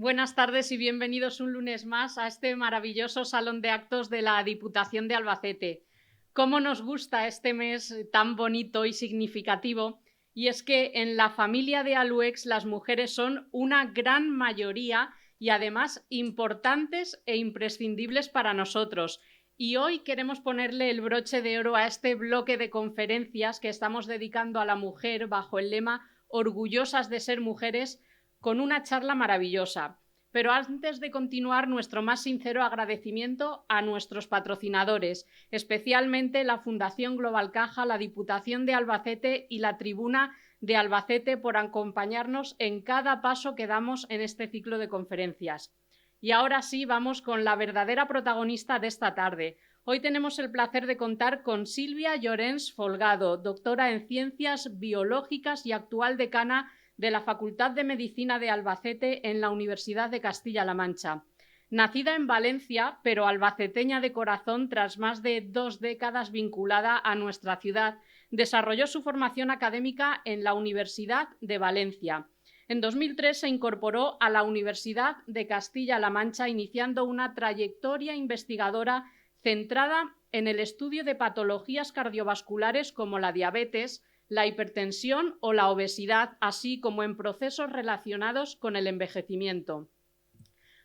Buenas tardes y bienvenidos un lunes más a este maravilloso salón de actos de la Diputación de Albacete. ¿Cómo nos gusta este mes tan bonito y significativo? Y es que en la familia de Aluex las mujeres son una gran mayoría y además importantes e imprescindibles para nosotros. Y hoy queremos ponerle el broche de oro a este bloque de conferencias que estamos dedicando a la mujer bajo el lema Orgullosas de ser mujeres, con una charla maravillosa. Pero antes de continuar, nuestro más sincero agradecimiento a nuestros patrocinadores, especialmente la Fundación Global Caja, la Diputación de Albacete y la Tribuna de Albacete por acompañarnos en cada paso que damos en este ciclo de conferencias. Y ahora sí, vamos con la verdadera protagonista de esta tarde. Hoy tenemos el placer de contar con Silvia Llorens Folgado, doctora en Ciencias Biológicas y actual decana de la Facultad de Medicina de Albacete en la Universidad de Castilla-La Mancha. Nacida en Valencia, pero albaceteña de corazón tras más de 2 décadas vinculada a nuestra ciudad, desarrolló su formación académica en la Universidad de Valencia. En 2003 se incorporó a la Universidad de Castilla-La Mancha, iniciando una trayectoria investigadora centrada en el estudio de patologías cardiovasculares como la diabetes, la hipertensión o la obesidad, así como en procesos relacionados con el envejecimiento.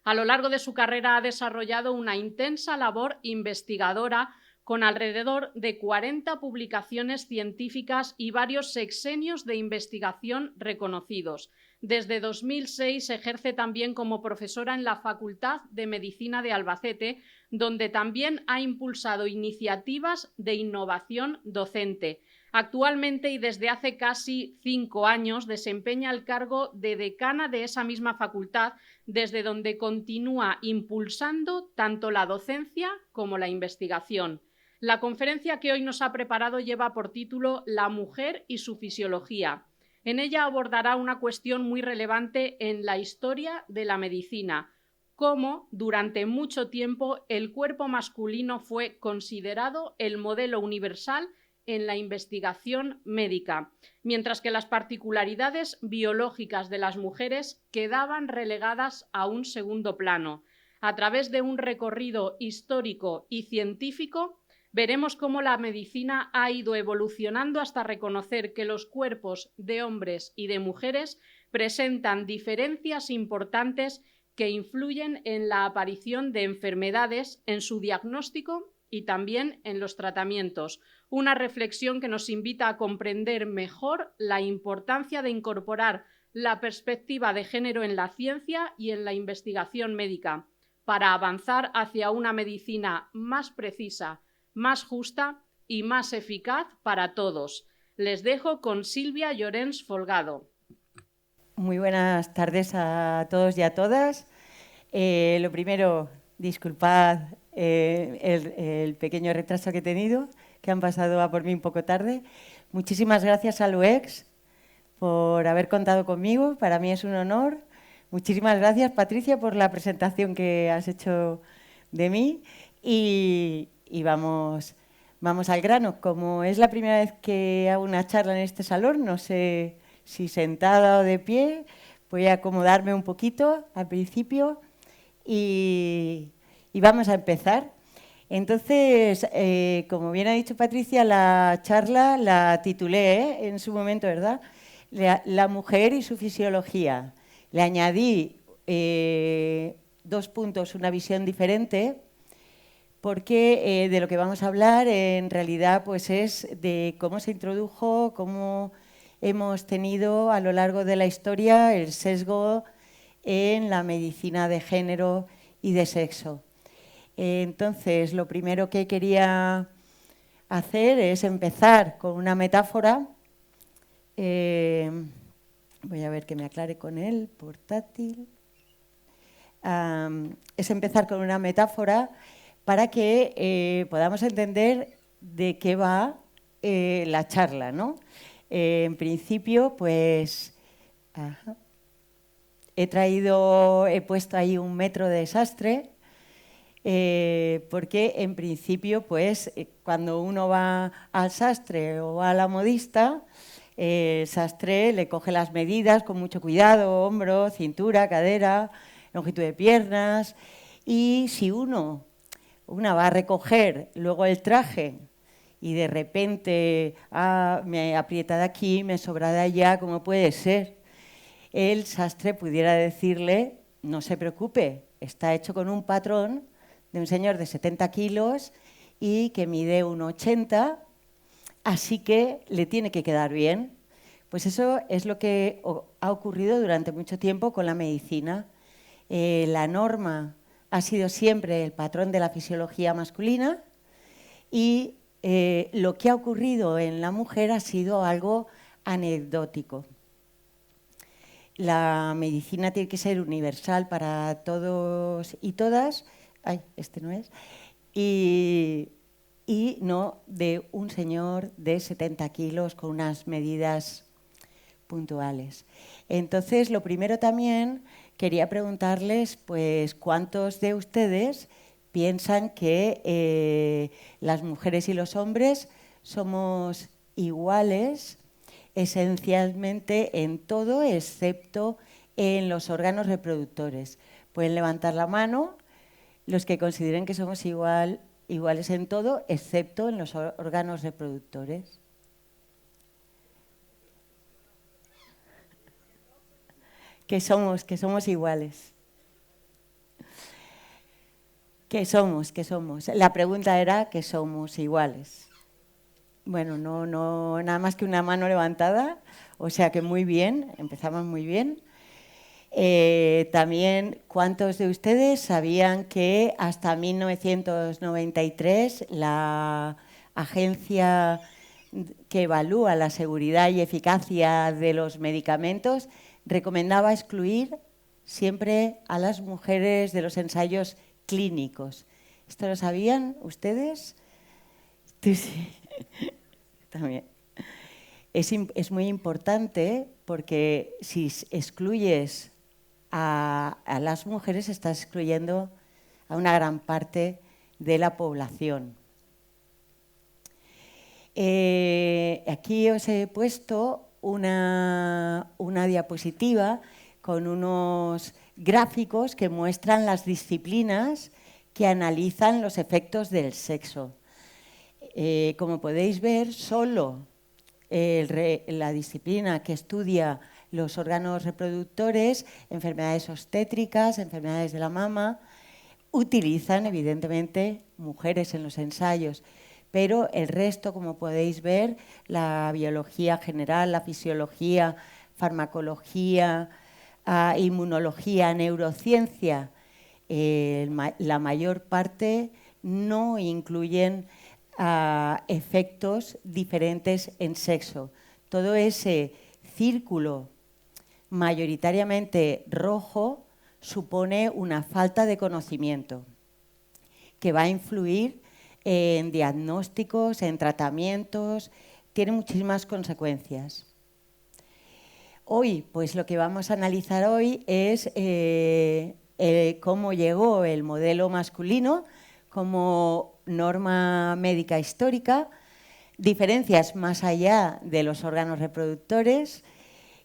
A lo largo de su carrera ha desarrollado una intensa labor investigadora con alrededor de 40 publicaciones científicas y varios sexenios de investigación reconocidos. Desde 2006 ejerce también como profesora en la Facultad de Medicina de Albacete, donde también ha impulsado iniciativas de innovación docente. Actualmente y desde hace casi 5 años desempeña el cargo de decana de esa misma facultad, desde donde continúa impulsando tanto la docencia como la investigación. La conferencia que hoy nos ha preparado lleva por título La mujer y su fisiología. En ella abordará una cuestión muy relevante en la historia de la medicina: cómo durante mucho tiempo el cuerpo masculino fue considerado el modelo universal en la investigación médica, mientras que las particularidades biológicas de las mujeres quedaban relegadas a un segundo plano. A través de un recorrido histórico y científico, veremos cómo la medicina ha ido evolucionando hasta reconocer que los cuerpos de hombres y de mujeres presentan diferencias importantes que influyen en la aparición de enfermedades, en su diagnóstico y también en los tratamientos. Una reflexión que nos invita a comprender mejor la importancia de incorporar la perspectiva de género en la ciencia y en la investigación médica, para avanzar hacia una medicina más precisa, más justa y más eficaz para todos. Les dejo con Silvia Llorens Folgado. Muy buenas tardes a todos y a todas. Lo primero, disculpad el pequeño retraso que he tenido, que han pasado a por mí un poco tarde. Muchísimas gracias a Luex por haber contado conmigo. Para mí es un honor. Muchísimas gracias, Patricia, por la presentación que has hecho de mí. Y vamos al grano. Como es la primera vez que hago una charla en este salón, no sé si sentada o de pie, voy a acomodarme un poquito al principio y vamos a empezar. Entonces, como bien ha dicho Patricia, la charla la titulé en su momento, ¿verdad? La mujer y su fisiología. Le añadí 2 puntos, una visión diferente, porque de lo que vamos a hablar en realidad pues es de cómo se introdujo, cómo hemos tenido a lo largo de la historia el sesgo en la medicina de género y de sexo. Entonces, lo primero que quería hacer es empezar con una metáfora. Voy a ver que me aclare con el portátil. Es empezar con una metáfora para que podamos entender de qué va la charla, ¿no? En principio, pues he puesto ahí un metro de sastre, porque en principio, pues cuando uno va al sastre o a la modista, el sastre le coge las medidas con mucho cuidado: hombro, cintura, cadera, longitud de piernas. Y si una va a recoger luego el traje y de repente me aprieta de aquí, me sobra de allá, ¿cómo puede ser? El sastre pudiera decirle, no se preocupe, está hecho con un patrón de un señor de 70 kilos y que mide 1,80, así que le tiene que quedar bien. Pues eso es lo que ha ocurrido durante mucho tiempo con la medicina. La norma ha sido siempre el patrón de la fisiología masculina y lo que ha ocurrido en la mujer ha sido algo anecdótico. La medicina tiene que ser universal para todos y todas. Ay, este no es. Y no de un señor de 70 kilos con unas medidas puntuales. Entonces, lo primero también quería preguntarles, pues, ¿cuántos de ustedes piensan que las mujeres y los hombres somos iguales esencialmente en todo, excepto en los órganos reproductores? Pueden levantar la mano los que consideren que somos iguales en todo, excepto en los órganos reproductores. Que somos iguales. Que somos. La pregunta era que somos iguales. Bueno, no, nada más que una mano levantada, o sea que muy bien, empezamos muy bien. También, ¿cuántos de ustedes sabían que hasta 1993 la agencia que evalúa la seguridad y eficacia de los medicamentos recomendaba excluir siempre a las mujeres de los ensayos clínicos? ¿Esto lo sabían ustedes? Tú sí. También. Es muy importante porque si excluyes a las mujeres, estás excluyendo a una gran parte de la población. Aquí os he puesto una diapositiva con unos gráficos que muestran las disciplinas que analizan los efectos del sexo. Como podéis ver, solo la disciplina que estudia los órganos reproductores, enfermedades obstétricas, enfermedades de la mama, utilizan evidentemente mujeres en los ensayos, pero el resto, como podéis ver, la biología general, la fisiología, farmacología, inmunología, neurociencia, la mayor parte no incluyen efectos diferentes en sexo. Todo ese círculo mayoritariamente rojo supone una falta de conocimiento que va a influir en diagnósticos, en tratamientos, tiene muchísimas consecuencias. Hoy, pues lo que vamos a analizar hoy es cómo llegó el modelo masculino como norma médica histórica, diferencias más allá de los órganos reproductores,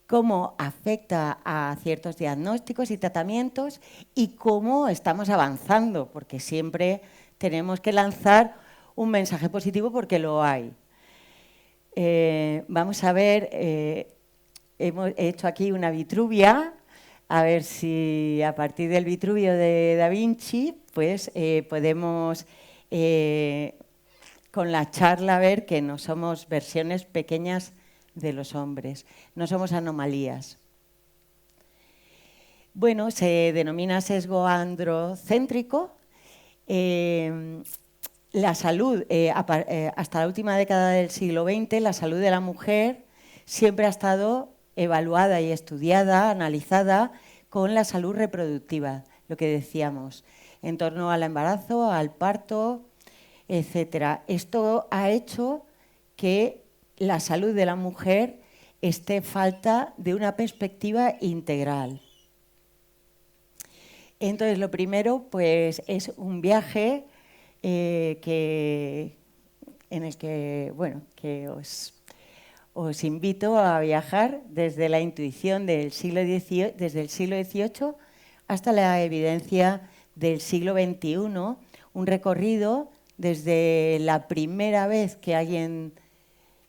cómo afecta a ciertos diagnósticos y tratamientos y cómo estamos avanzando, porque siempre tenemos que lanzar un mensaje positivo porque lo hay. Vamos a ver, hemos hecho aquí una Vitruvia, a ver si a partir del Vitruvio de Da Vinci pues podemos con la charla ver que no somos versiones pequeñas de los hombres, no somos anomalías. Bueno, se denomina sesgo androcéntrico. La salud, hasta la última década del siglo XX, la salud de la mujer siempre ha estado evaluada y estudiada, analizada con la salud reproductiva, lo que decíamos, en torno al embarazo, al parto, etcétera. Esto ha hecho que la salud de la mujer esté falta de una perspectiva integral. Entonces, lo primero, pues, es un viaje en el que, bueno, que os invito a viajar desde la intuición del desde el siglo XVIII hasta la evidencia del siglo XXI, un recorrido desde la primera vez que alguien,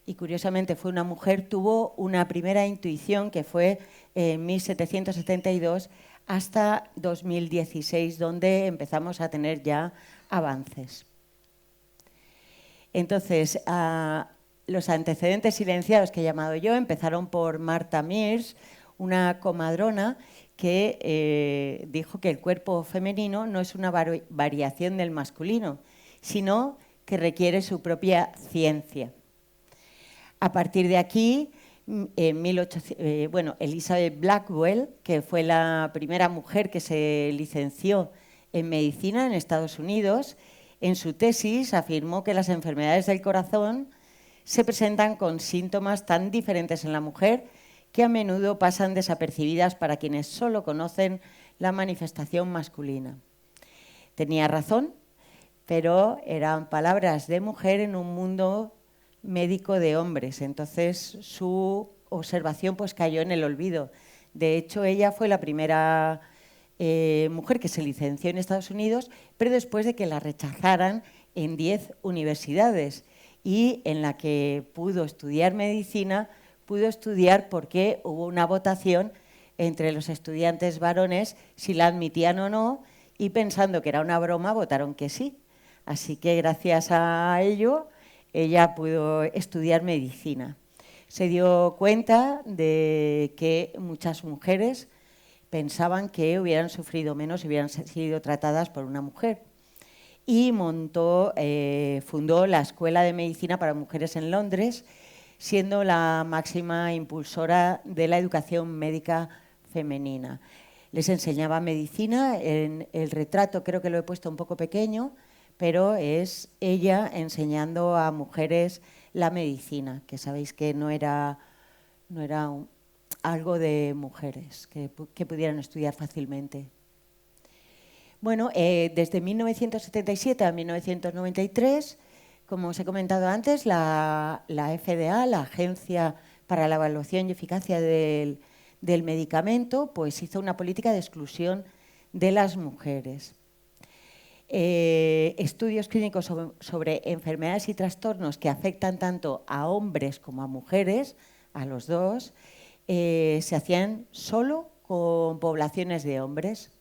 y curiosamente fue una mujer, tuvo una primera intuición, que fue en 1772, hasta 2016, donde empezamos a tener ya avances. Entonces, los antecedentes silenciados que he llamado yo empezaron por Martha Mears, una comadrona que dijo que el cuerpo femenino no es una variación del masculino, sino que requiere su propia ciencia. A partir de aquí, Elizabeth Blackwell, que fue la primera mujer que se licenció en medicina en Estados Unidos, en su tesis afirmó que las enfermedades del corazón se presentan con síntomas tan diferentes en la mujer que a menudo pasan desapercibidas para quienes solo conocen la manifestación masculina. Tenía razón, pero eran palabras de mujer en un mundo médico de hombres. Entonces su observación pues cayó en el olvido. De hecho, ella fue la primera mujer que se licenció en Estados Unidos, pero después de que la rechazaran en 10 universidades, y en la que pudo estudiar medicina, pudo estudiar porque hubo una votación entre los estudiantes varones si la admitían o no, y pensando que era una broma, votaron que sí. Así que gracias a ello, ella pudo estudiar medicina. Se dio cuenta de que muchas mujeres pensaban que hubieran sufrido menos si hubieran sido tratadas por una mujer. Y fundó la Escuela de Medicina para Mujeres en Londres, siendo la máxima impulsora de la educación médica femenina. Les enseñaba medicina. En el retrato creo que lo he puesto un poco pequeño, pero es ella enseñando a mujeres la medicina, que sabéis que no era algo de mujeres que pudieran estudiar fácilmente. Bueno, desde 1977 a 1993, como os he comentado antes, la FDA, la Agencia para la Evaluación y Eficacia del Medicamento, pues hizo una política de exclusión de las mujeres. Estudios clínicos sobre enfermedades y trastornos que afectan tanto a hombres como a mujeres, a los dos, se hacían solo con poblaciones de hombres.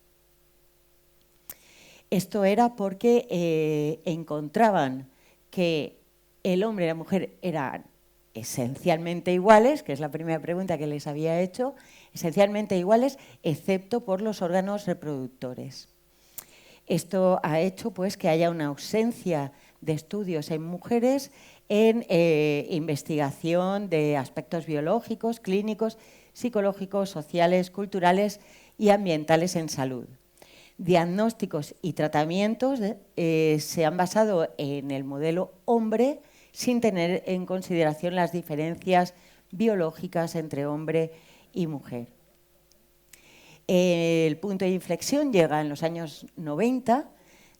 Esto era porque encontraban que el hombre y la mujer eran esencialmente iguales, que es la primera pregunta que les había hecho, esencialmente iguales, excepto por los órganos reproductores. Esto ha hecho pues, que haya una ausencia de estudios en mujeres en investigación de aspectos biológicos, clínicos, psicológicos, sociales, culturales y ambientales en salud. Diagnósticos y tratamientos se han basado en el modelo hombre sin tener en consideración las diferencias biológicas entre hombre y mujer. El punto de inflexión llega en los años 90,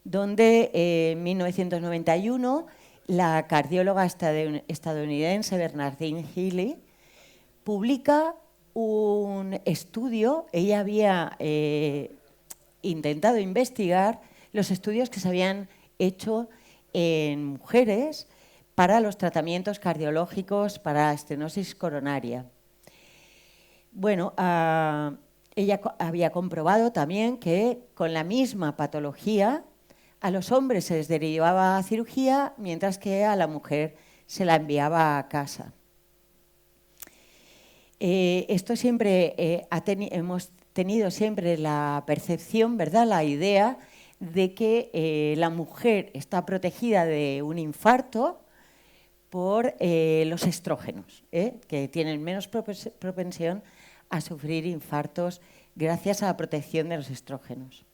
donde en 1991 la cardióloga estadounidense Bernardine Healy publica un estudio. Ella había intentado investigar los estudios que se habían hecho en mujeres para los tratamientos cardiológicos para estenosis coronaria. Bueno, ella había comprobado también que con la misma patología a los hombres se les derivaba a cirugía, mientras que a la mujer se la enviaba a casa. Esto siempre hemos tenido siempre la percepción, ¿verdad?, la idea de que la mujer está protegida de un infarto por los estrógenos, que tienen menos propensión a sufrir infartos gracias a la protección de los estrógenos.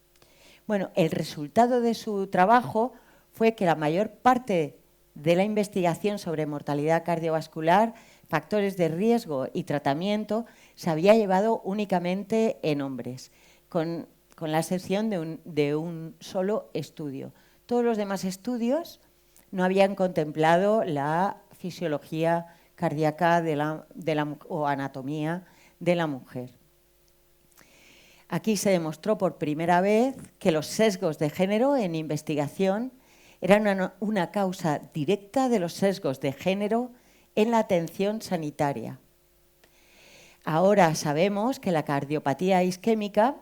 Bueno, el resultado de su trabajo fue que la mayor parte de la investigación sobre mortalidad cardiovascular, factores de riesgo y tratamiento se había llevado únicamente en hombres, con la excepción de un solo estudio. Todos los demás estudios no habían contemplado la fisiología cardíaca o anatomía de la mujer. Aquí se demostró por primera vez que los sesgos de género en investigación eran una causa directa de los sesgos de género en la atención sanitaria. Ahora sabemos que la cardiopatía isquémica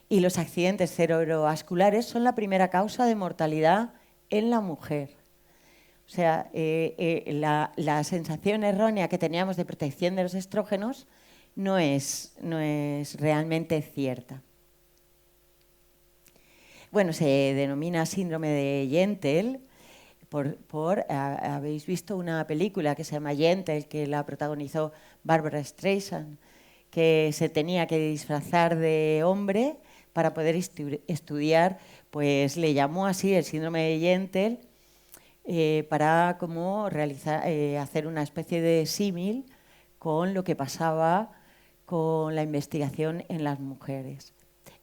y los accidentes cerebrovasculares son la primera causa de mortalidad en la mujer. O sea, la sensación errónea que teníamos de protección de los estrógenos no es realmente cierta. Bueno, se denomina síndrome de Gentle habéis visto una película que se llama Gentle, que la protagonizó Barbra Streisand, que se tenía que disfrazar de hombre para poder estudiar, pues le llamó así el síndrome de Gentle para como hacer una especie de símil con lo que pasaba con la investigación en las mujeres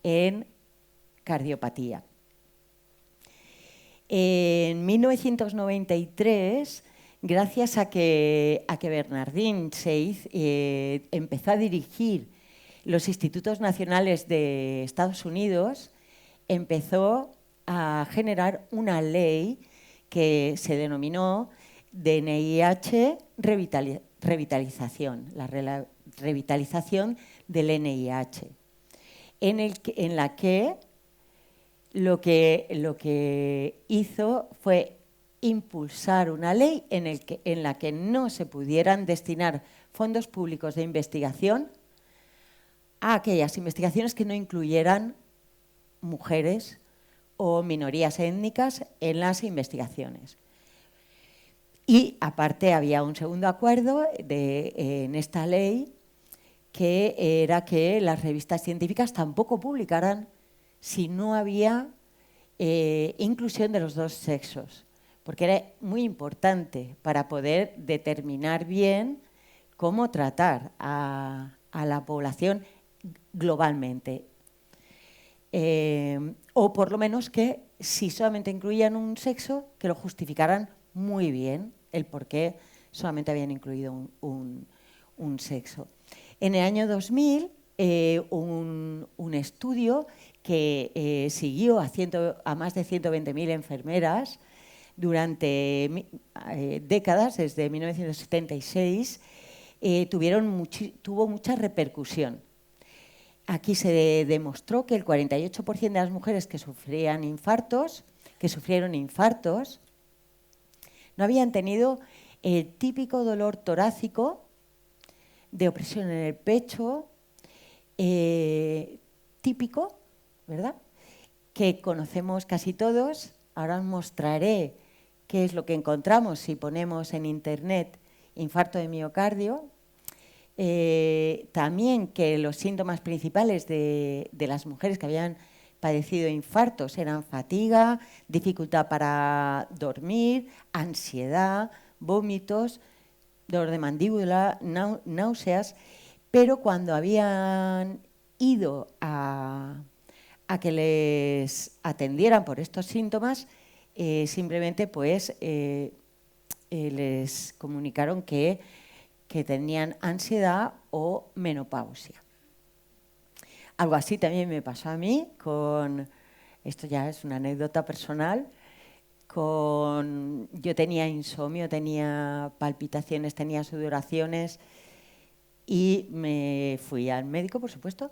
en cardiopatía. En 1993, gracias a que Bernardine Seitz empezó a dirigir los institutos nacionales de Estados Unidos, empezó a generar una ley que se denominó DNIH revitalización, la revitalización del NIH, en la que lo que hizo fue impulsar una ley en la que no se pudieran destinar fondos públicos de investigación a aquellas investigaciones que no incluyeran mujeres o minorías étnicas en las investigaciones. Y aparte había un segundo acuerdo en esta ley, que era que las revistas científicas tampoco publicaran si no había inclusión de los dos sexos, porque era muy importante para poder determinar bien cómo tratar a la población globalmente. O por lo menos que si solamente incluían un sexo, que lo justificaran muy bien el por qué solamente habían incluido un sexo. En el año 2000, un estudio que siguió a más de 120.000 enfermeras durante décadas, desde 1976, tuvo mucha repercusión. Aquí se demostró que el 48% de las mujeres que sufrieron infartos, no habían tenido el típico dolor torácico de opresión en el pecho, típico, ¿verdad?, que conocemos casi todos. Ahora os mostraré qué es lo que encontramos si ponemos en internet infarto de miocardio. También que los síntomas principales de las mujeres que habían padecido infartos eran fatiga, dificultad para dormir, ansiedad, vómitos, dolor de mandíbula, náuseas, pero cuando habían ido a que les atendieran por estos síntomas, simplemente pues les comunicaron que tenían ansiedad o menopausia. Algo así también me pasó a mí esto ya es una anécdota personal, yo tenía insomnio, tenía palpitaciones, tenía sudoraciones y me fui al médico, por supuesto,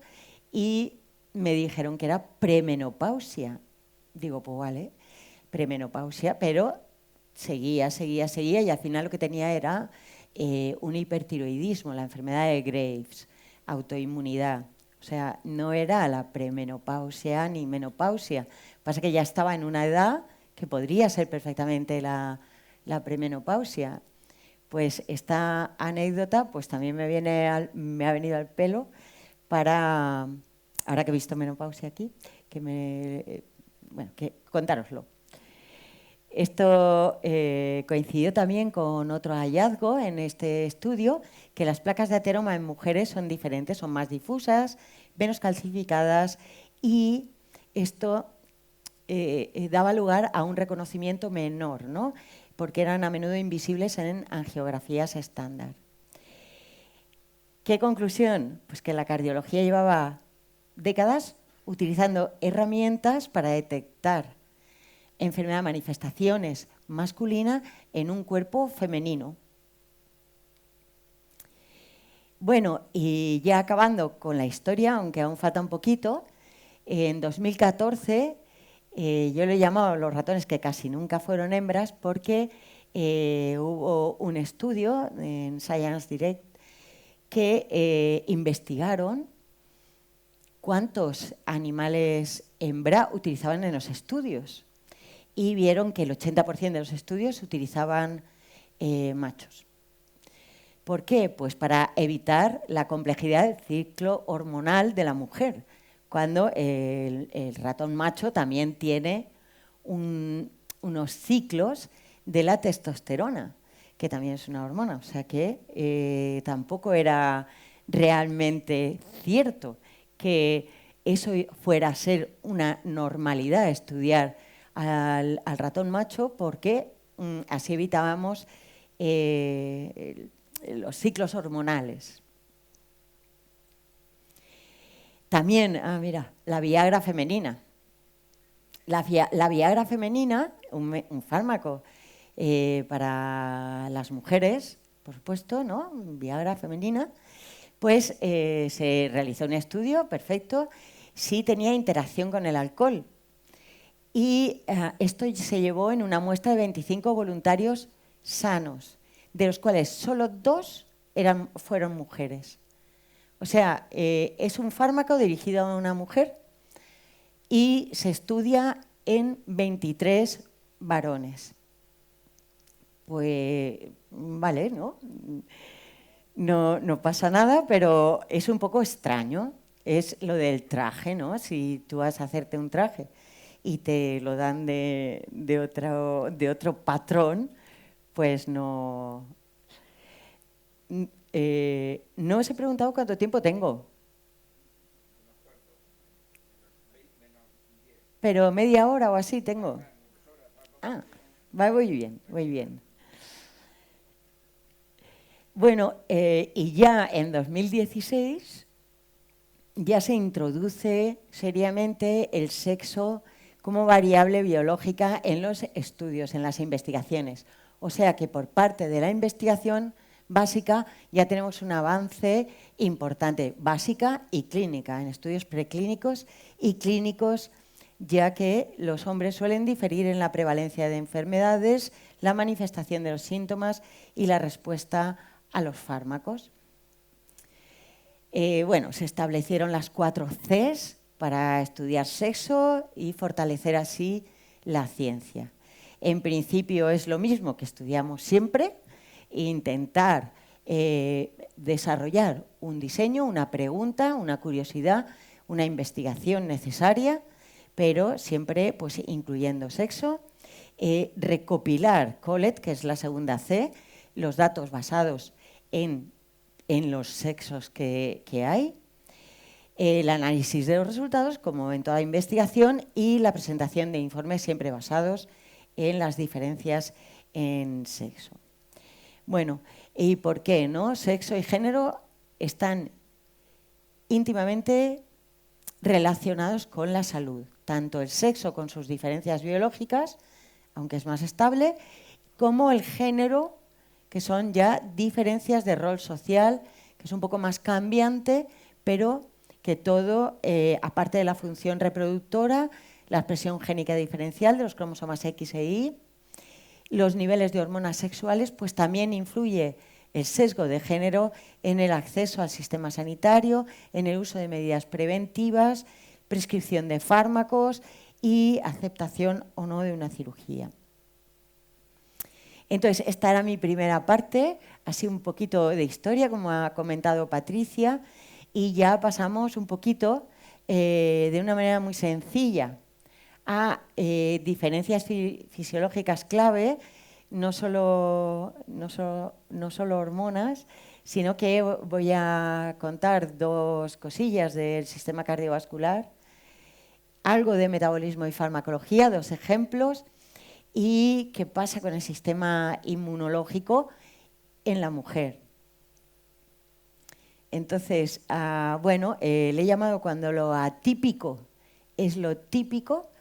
y me dijeron que era premenopausia. Digo, pues vale, premenopausia, pero seguía y al final lo que tenía era un hipertiroidismo, la enfermedad de Graves, autoinmunidad. O sea, no era la premenopausia ni menopausia. Pasa que ya estaba en una edad que podría ser perfectamente la premenopausia. Pues esta anécdota pues también me ha venido al pelo para, ahora que he visto menopausia aquí, que contároslo. Esto coincidió también con otro hallazgo en este estudio, que las placas de ateroma en mujeres son diferentes, son más difusas, menos calcificadas, y esto daba lugar a un reconocimiento menor, ¿no?, porque eran a menudo invisibles en angiografías estándar. ¿Qué conclusión? Pues que la cardiología llevaba décadas utilizando herramientas para detectar enfermedad, manifestaciones masculinas en un cuerpo femenino. Bueno, y ya acabando con la historia, aunque aún falta un poquito, en 2014 yo le he llamado los ratones que casi nunca fueron hembras porque hubo un estudio en Science Direct que investigaron cuántos animales hembra utilizaban en los estudios y vieron que el 80% de los estudios utilizaban machos. ¿Por qué? Pues para evitar la complejidad del ciclo hormonal de la mujer, cuando el ratón macho también tiene unos ciclos de la testosterona, que también es una hormona. O sea que tampoco era realmente cierto que eso fuera a ser una normalidad estudiar al ratón macho, porque así evitábamos los ciclos hormonales. También, mira, la Viagra femenina. La Viagra femenina, un fármaco para las mujeres, por supuesto, ¿no? Viagra femenina, pues se realizó un estudio, perfecto, sí tenía interacción con el alcohol. Y esto se llevó en una muestra de 25 voluntarios sanos, de los cuales solo 2 fueron mujeres. O sea, es un fármaco dirigido a una mujer y se estudia en 23 varones. Pues vale, ¿no? No pasa nada, pero es un poco extraño. Es lo del traje, ¿no? Si tú vas a hacerte un traje y te lo dan de otro patrón, pues no... no os he preguntado cuánto tiempo tengo. Pero media hora o así tengo. Voy bien, voy bien. Bueno, y ya en 2016 ya se introduce seriamente el sexo como variable biológica en los estudios, en las investigaciones. O sea que por parte de la investigación básica ya tenemos un avance importante, básica y clínica, en estudios preclínicos y clínicos, ya que los hombres suelen diferir en la prevalencia de enfermedades, la manifestación de los síntomas y la respuesta a los fármacos. Bueno, se establecieron las 4 Cs para estudiar sexo y fortalecer así la ciencia. En principio es lo mismo que estudiamos siempre, intentar desarrollar un diseño, una pregunta, una curiosidad, una investigación necesaria, pero siempre pues, incluyendo sexo, recopilar COLET, que es la segunda C, los datos basados en los sexos que hay, el análisis de los resultados, como en toda investigación, y la presentación de informes siempre basados en las diferencias en sexo. Bueno, ¿y por qué, no? Sexo y género están íntimamente relacionados con la salud, tanto el sexo con sus diferencias biológicas, aunque es más estable, como el género, que son ya diferencias de rol social, que es un poco más cambiante, pero que todo, aparte de la función reproductora, la expresión génica diferencial de los cromosomas X e Y, los niveles de hormonas sexuales, pues también influye el sesgo de género en el acceso al sistema sanitario, en el uso de medidas preventivas, prescripción de fármacos y aceptación o no de una cirugía. Entonces, esta era mi primera parte, así un poquito de historia, como ha comentado Patricia, y ya pasamos un poquito, de una manera muy sencilla, a diferencias fisiológicas clave, no solo hormonas, sino que voy a contar 2 cosillas del sistema cardiovascular, algo de metabolismo y farmacología, 2 ejemplos, y qué pasa con el sistema inmunológico en la mujer. Entonces, bueno, le he llamado cuando lo atípico es lo típico,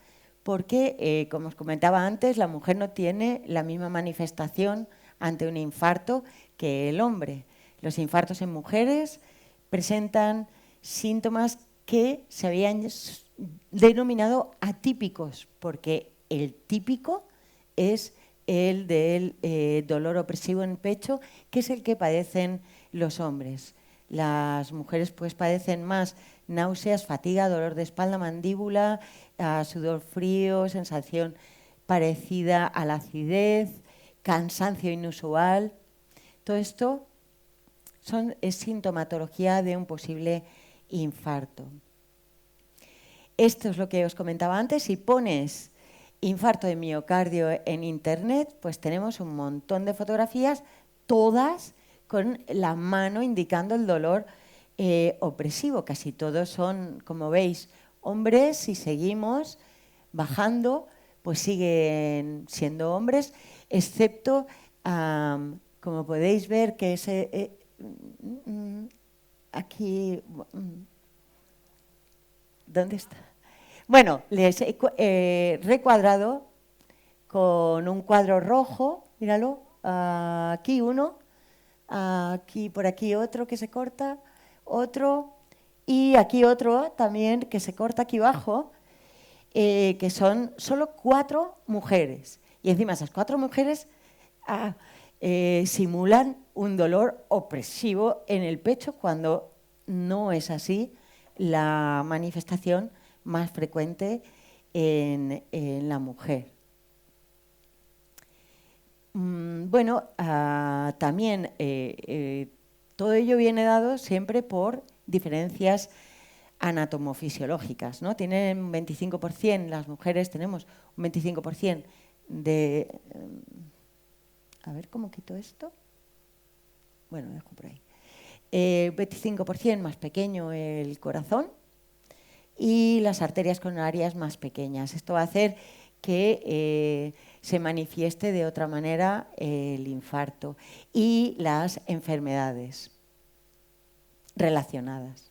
porque, como os comentaba antes, la mujer no tiene la misma manifestación ante un infarto que el hombre. Los infartos en mujeres presentan síntomas que se habían denominado atípicos, porque el típico es el del dolor opresivo en el pecho, que es el que padecen los hombres. Las mujeres pues padecen más náuseas, fatiga, dolor de espalda, mandíbula, sudor frío, sensación parecida a la acidez, cansancio inusual. Todo esto es sintomatología de un posible infarto. Esto es lo que os comentaba antes. Si pones infarto de miocardio en internet, pues tenemos un montón de fotografías, todas con la mano indicando el dolor opresivo. Casi todos son, como veis, hombres. Si seguimos bajando, pues siguen siendo hombres, excepto, como podéis ver, que ese aquí, ¿dónde está? Bueno, les he recuadrado con un cuadro rojo, míralo, aquí uno, aquí por aquí otro que se corta, otro, y aquí otro también que se corta aquí abajo, que son solo 4 mujeres. Y encima esas 4 mujeres simulan un dolor opresivo en el pecho cuando no es así la manifestación más frecuente en la mujer. Bueno, también todo ello viene dado siempre por diferencias anatomofisiológicas, ¿no? Tienen un 25%, las mujeres tenemos un 25% de... a ver, ¿cómo quito esto? Bueno, lo dejo por ahí. 25% más pequeño el corazón y las arterias coronarias más pequeñas. Esto va a hacer que se manifieste de otra manera el infarto y las enfermedades relacionadas.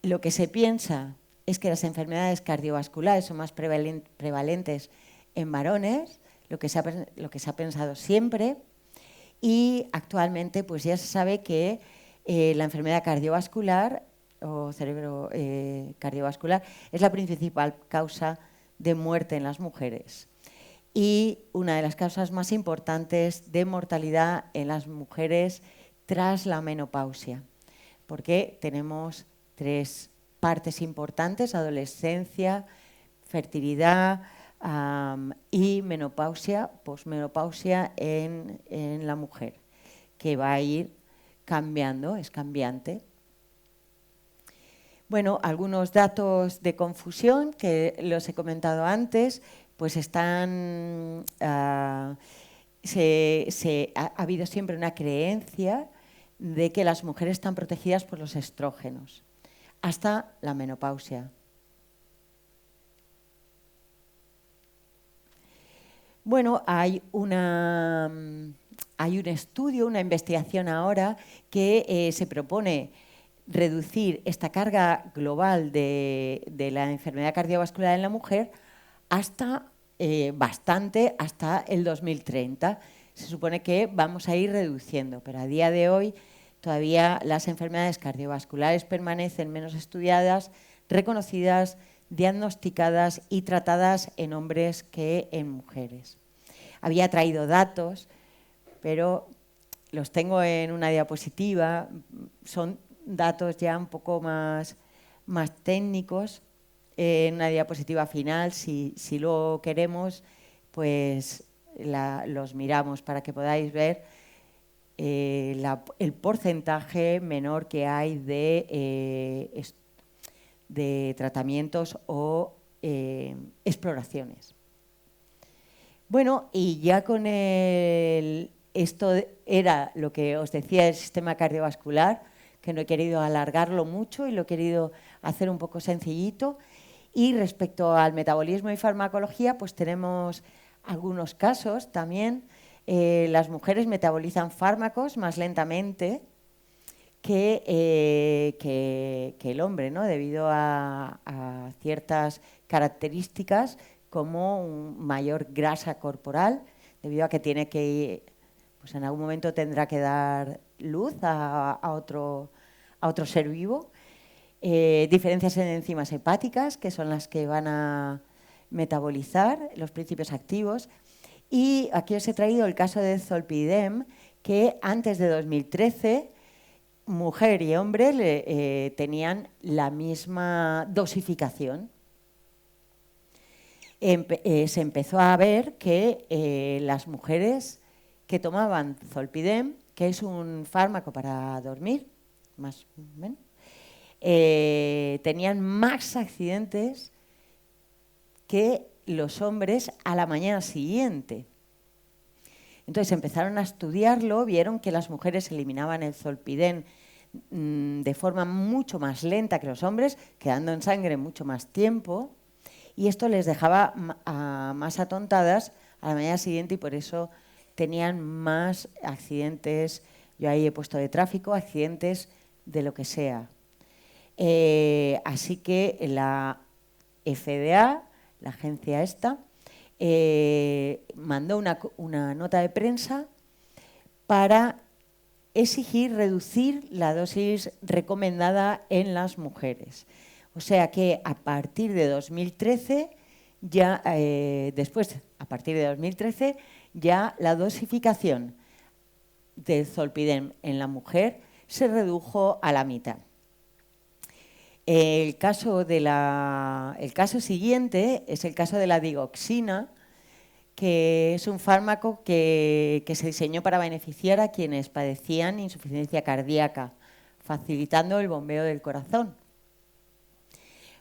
Lo que se piensa es que las enfermedades cardiovasculares son más prevalentes en varones, lo que se ha pensado siempre, y actualmente pues ya se sabe que la enfermedad cardiovascular o cerebro cardiovascular es la principal causa de muerte en las mujeres y una de las causas más importantes de mortalidad en las mujeres tras la menopausia, porque tenemos 3 partes importantes: adolescencia, fertilidad y menopausia, posmenopausia en la mujer, que va a ir cambiando, es cambiante. Bueno, algunos datos de confusión que los he comentado antes, pues están... ha habido siempre una creencia de que las mujeres están protegidas por los estrógenos hasta la menopausia. Bueno, hay un estudio, una investigación ahora que se propone reducir esta carga global de la enfermedad cardiovascular en la mujer hasta bastante, hasta el 2030. Se supone que vamos a ir reduciendo, pero a día de hoy todavía las enfermedades cardiovasculares permanecen menos estudiadas, reconocidas, diagnosticadas y tratadas en hombres que en mujeres. Había traído datos, pero los tengo en una diapositiva, son datos ya un poco más técnicos. En una diapositiva final, si lo queremos, pues los miramos para que podáis ver el porcentaje menor que hay de tratamientos o exploraciones. Bueno, y ya con esto era lo que os decía del sistema cardiovascular, que no he querido alargarlo mucho y lo he querido hacer un poco sencillito. Y respecto al metabolismo y farmacología, pues tenemos algunos casos también. Las mujeres metabolizan fármacos más lentamente que el hombre, ¿no? Debido a ciertas características como mayor grasa corporal, debido a que tiene que, pues en algún momento tendrá que dar luz a otro ser vivo. Diferencias en enzimas hepáticas, que son las que van a metabolizar los principios activos. Y aquí os he traído el caso de Zolpidem, que antes de 2013, mujer y hombre tenían la misma dosificación. Se empezó a ver que las mujeres que tomaban Zolpidem, que es un fármaco para dormir, más o menos, tenían más accidentes que los hombres a la mañana siguiente. Entonces empezaron a estudiarlo, vieron que las mujeres eliminaban el Zolpidem de forma mucho más lenta que los hombres, quedando en sangre mucho más tiempo, y esto les dejaba más atontadas a la mañana siguiente y por eso tenían más accidentes, yo ahí he puesto de tráfico, accidentes de lo que sea. Así que la FDA, la agencia esta, mandó una nota de prensa para exigir reducir la dosis recomendada en las mujeres. O sea que a partir de 2013, a partir de 2013, ya la dosificación de Zolpidem en la mujer se redujo a la mitad. El caso siguiente es el caso de la digoxina, que es un fármaco que se diseñó para beneficiar a quienes padecían insuficiencia cardíaca, facilitando el bombeo del corazón.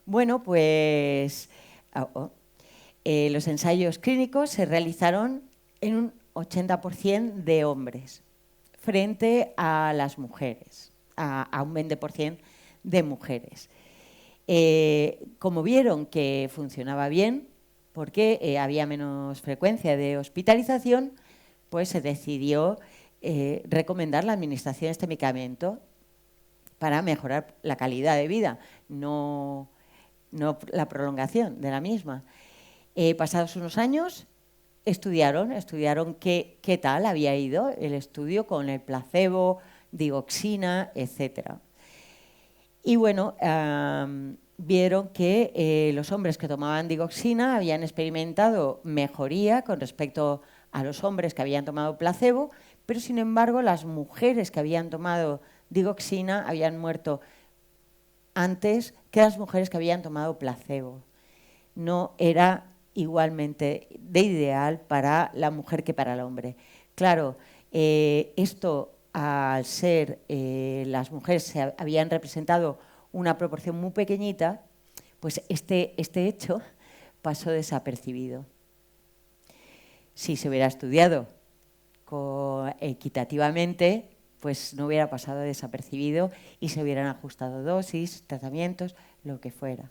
Bueno, pues los ensayos clínicos se realizaron en un 80% de hombres, frente a las mujeres, a un 20% de mujeres. Como vieron que funcionaba bien, porque había menos frecuencia de hospitalización, pues se decidió recomendar la administración de este medicamento para mejorar la calidad de vida, no la prolongación de la misma. Pasados unos años, estudiaron qué tal había ido el estudio con el placebo, digoxina, etcétera. Y bueno, vieron que los hombres que tomaban digoxina habían experimentado mejoría con respecto a los hombres que habían tomado placebo, pero sin embargo las mujeres que habían tomado digoxina habían muerto antes que las mujeres que habían tomado placebo. No era igualmente de ideal para la mujer que para el hombre. Claro, esto al ser las mujeres se habían representado una proporción muy pequeñita, pues este hecho pasó desapercibido. Si se hubiera estudiado equitativamente, pues no hubiera pasado desapercibido y se hubieran ajustado dosis, tratamientos, lo que fuera.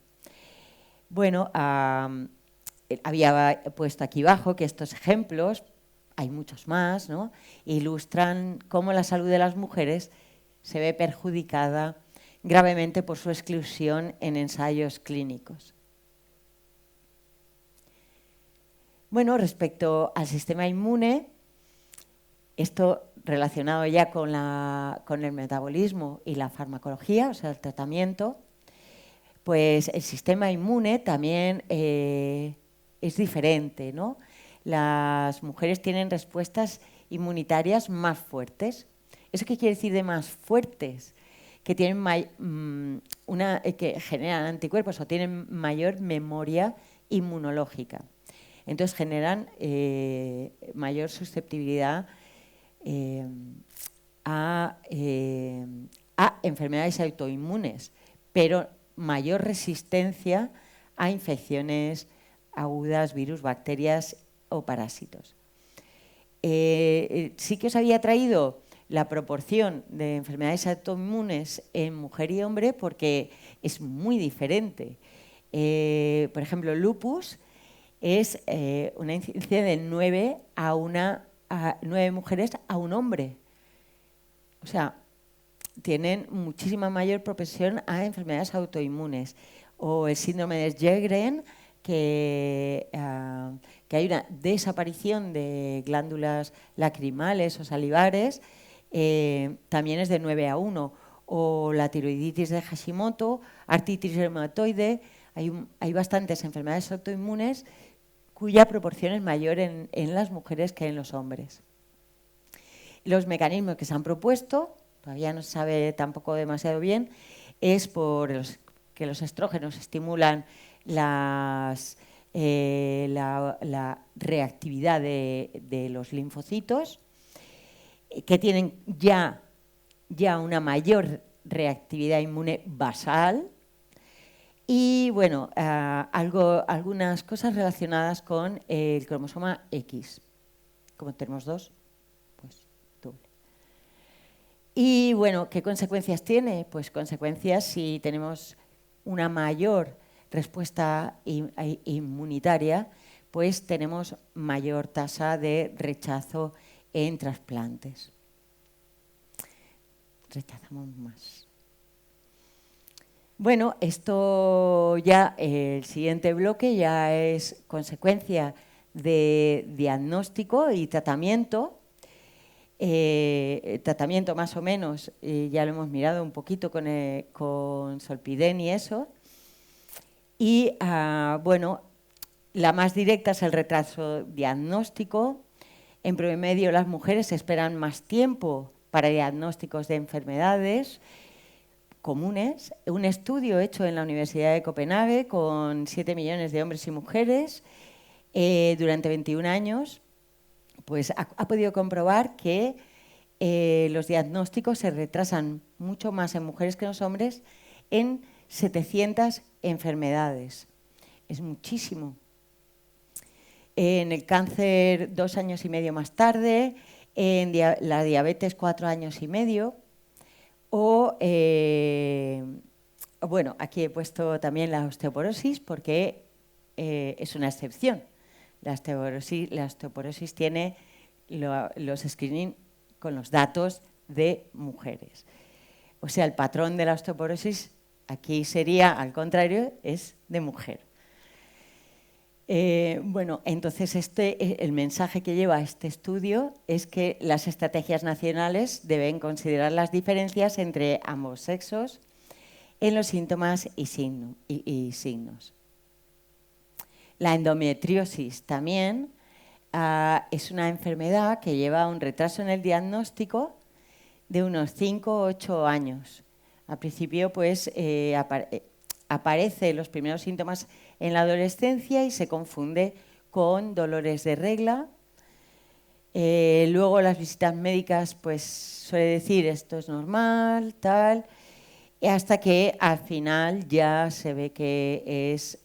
Bueno, había puesto aquí abajo que estos ejemplos, hay muchos más, ¿no?, ilustran cómo la salud de las mujeres se ve perjudicada gravemente por su exclusión en ensayos clínicos. Bueno, respecto al sistema inmune, esto relacionado ya con el metabolismo y la farmacología, o sea, el tratamiento, pues el sistema inmune también es diferente, ¿no? Las mujeres tienen respuestas inmunitarias más fuertes. ¿Eso qué quiere decir de más fuertes? Que tienen que generan anticuerpos o tienen mayor memoria inmunológica. Entonces generan mayor susceptibilidad a enfermedades autoinmunes, pero mayor resistencia a infecciones agudas, virus, bacterias o parásitos. Sí que os había traído la proporción de enfermedades autoinmunes en mujer y hombre porque es muy diferente. Por ejemplo, lupus es una incidencia de 9 mujeres a un hombre. O sea, tienen muchísima mayor propensión a enfermedades autoinmunes. O el síndrome de Sjögren, que hay una desaparición de glándulas lacrimales o salivares, también es de 9 a 1. O la tiroiditis de Hashimoto, artritis reumatoide. Hay bastantes enfermedades autoinmunes cuya proporción es mayor en las mujeres que en los hombres. Los mecanismos que se han propuesto, todavía no se sabe tampoco demasiado bien, es que los estrógenos estimulan la reactividad de los linfocitos, que tienen ya una mayor reactividad inmune basal, y bueno, algunas cosas relacionadas con el cromosoma X. Como tenemos 2, pues doble. Y bueno, ¿qué consecuencias tiene? Pues consecuencias si tenemos una mayor respuesta inmunitaria, pues tenemos mayor tasa de rechazo en trasplantes. Rechazamos más. Bueno, esto ya, el siguiente bloque ya es consecuencia de diagnóstico y tratamiento. Tratamiento más o menos, ya lo hemos mirado un poquito con Solpiden y eso. Y bueno, la más directa es el retraso diagnóstico. En promedio las mujeres esperan más tiempo para diagnósticos de enfermedades comunes. Un estudio hecho en la Universidad de Copenhague con 7 millones de hombres y mujeres durante 21 años, pues ha podido comprobar que los diagnósticos se retrasan mucho más en mujeres que en los hombres en 700 enfermedades. Es muchísimo. En el cáncer 2 años y medio más tarde, en la diabetes 4 años y medio, o, bueno, aquí he puesto también la osteoporosis porque es una excepción. La osteoporosis tiene los screening con los datos de mujeres. O sea, el patrón de la osteoporosis aquí sería, al contrario, es de mujer. Bueno, entonces el mensaje que lleva este estudio es que las estrategias nacionales deben considerar las diferencias entre ambos sexos en los síntomas y signos. La endometriosis también es una enfermedad que lleva un retraso en el diagnóstico de unos 5 o 8 años. Al principio, pues, aparecen los primeros síntomas en la adolescencia y se confunde con dolores de regla. Luego las visitas médicas, pues suele decir esto es normal, tal, hasta que al final ya se ve que es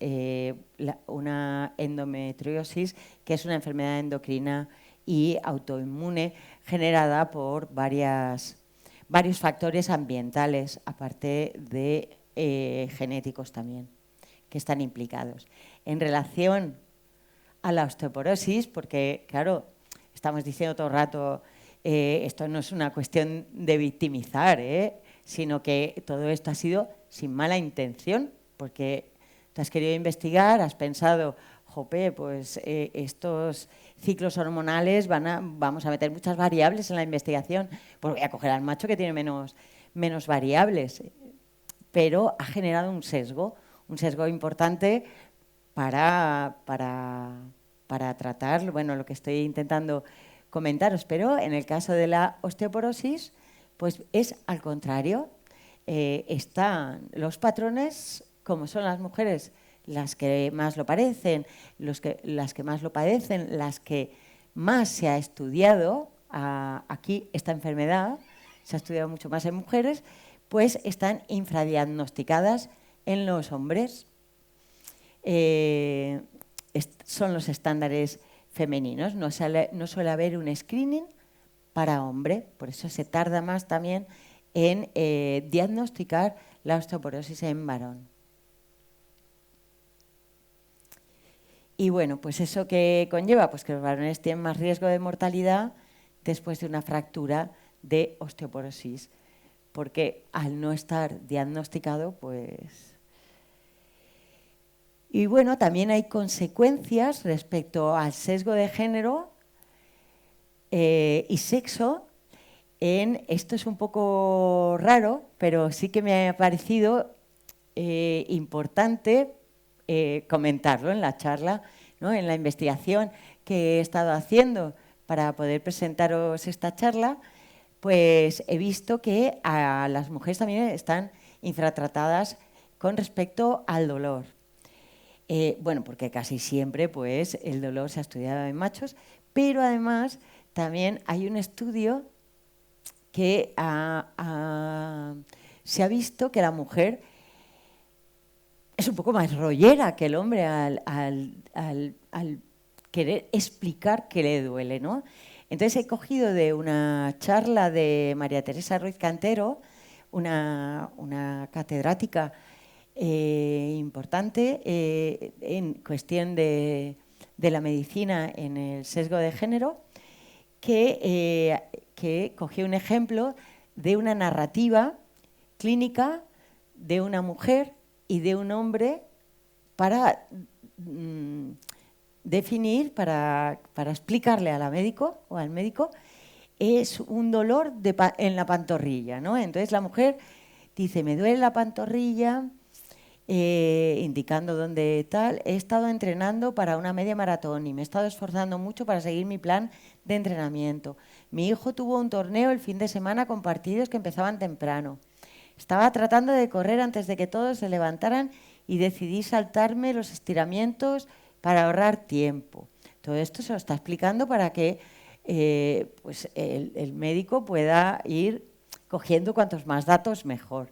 una endometriosis, que es una enfermedad endocrina y autoinmune generada por varios factores ambientales, aparte de genéticos también, que están implicados. En relación a la osteoporosis, porque claro, estamos diciendo todo el rato, esto no es una cuestión de victimizar, sino que todo esto ha sido sin mala intención, porque te has querido investigar, has pensado, jope, pues estos ciclos hormonales vamos a meter muchas variables en la investigación, pues voy a coger al macho que tiene menos variables. Pero ha generado un sesgo importante para tratar, bueno, lo que estoy intentando comentaros. Pero en el caso de la osteoporosis, pues es al contrario. Están los patrones, como son las mujeres las que más lo padecen, las que más lo padecen, las que más se ha estudiado aquí esta enfermedad, se ha estudiado mucho más en mujeres, pues están infradiagnosticadas en los hombres. Son los estándares femeninos, no suele haber un screening para hombre, por eso se tarda más también en diagnosticar la osteoporosis en varón. Y bueno, pues eso que conlleva, pues que los varones tienen más riesgo de mortalidad después de una fractura de osteoporosis. porque al no estar diagnosticado, pues... Y bueno, también hay consecuencias respecto al sesgo de género y sexo. Esto es un poco raro, pero sí que me ha parecido importante comentarlo en la charla, ¿no? En la investigación que he estado haciendo para poder presentaros esta charla, pues he visto que a las mujeres también están infratratadas con respecto al dolor. Bueno, porque casi siempre pues, el dolor se ha estudiado en machos, pero además también hay un estudio que se ha visto que la mujer es un poco más rollera que el hombre al querer explicar que le duele, ¿no? Entonces he cogido de una charla de María Teresa Ruiz Cantero, una catedrática importante en cuestión de la medicina en el sesgo de género, que cogió un ejemplo de una narrativa clínica de una mujer y de un hombre para definir, para explicarle a la médico o al médico, es un dolor en la pantorrilla, ¿no? Entonces la mujer dice, me duele la pantorrilla, indicando dónde tal, he estado entrenando para una media maratón y me he estado esforzando mucho para seguir mi plan de entrenamiento. Mi hijo tuvo un torneo el fin de semana con partidos que empezaban temprano. Estaba tratando de correr antes de que todos se levantaran y decidí saltarme los estiramientos para ahorrar tiempo. Todo esto se lo está explicando para que pues el médico pueda ir cogiendo cuantos más datos mejor.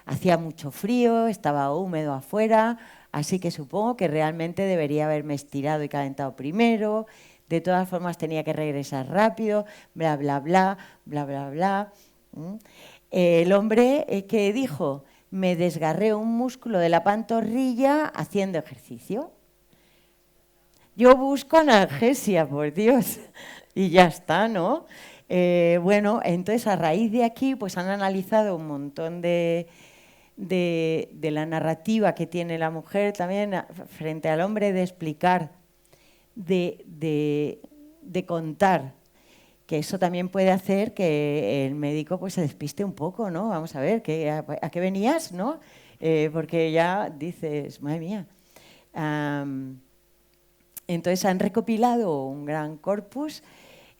Hacía mucho frío, estaba húmedo afuera, así que supongo que realmente debería haberme estirado y calentado primero. De todas formas tenía que regresar rápido, bla, bla, bla, bla, bla, bla. El hombre que dijo, me desgarré un músculo de la pantorrilla haciendo ejercicio. Yo busco analgesia, por Dios, y ya está, ¿no? Bueno, entonces a raíz de aquí pues han analizado un montón de la narrativa que tiene la mujer también frente al hombre, de explicar, de contar, que eso también puede hacer que el médico pues se despiste un poco, ¿no? Vamos a ver, ¿a qué venías, no? Porque ya dices, madre mía. Entonces han recopilado un gran corpus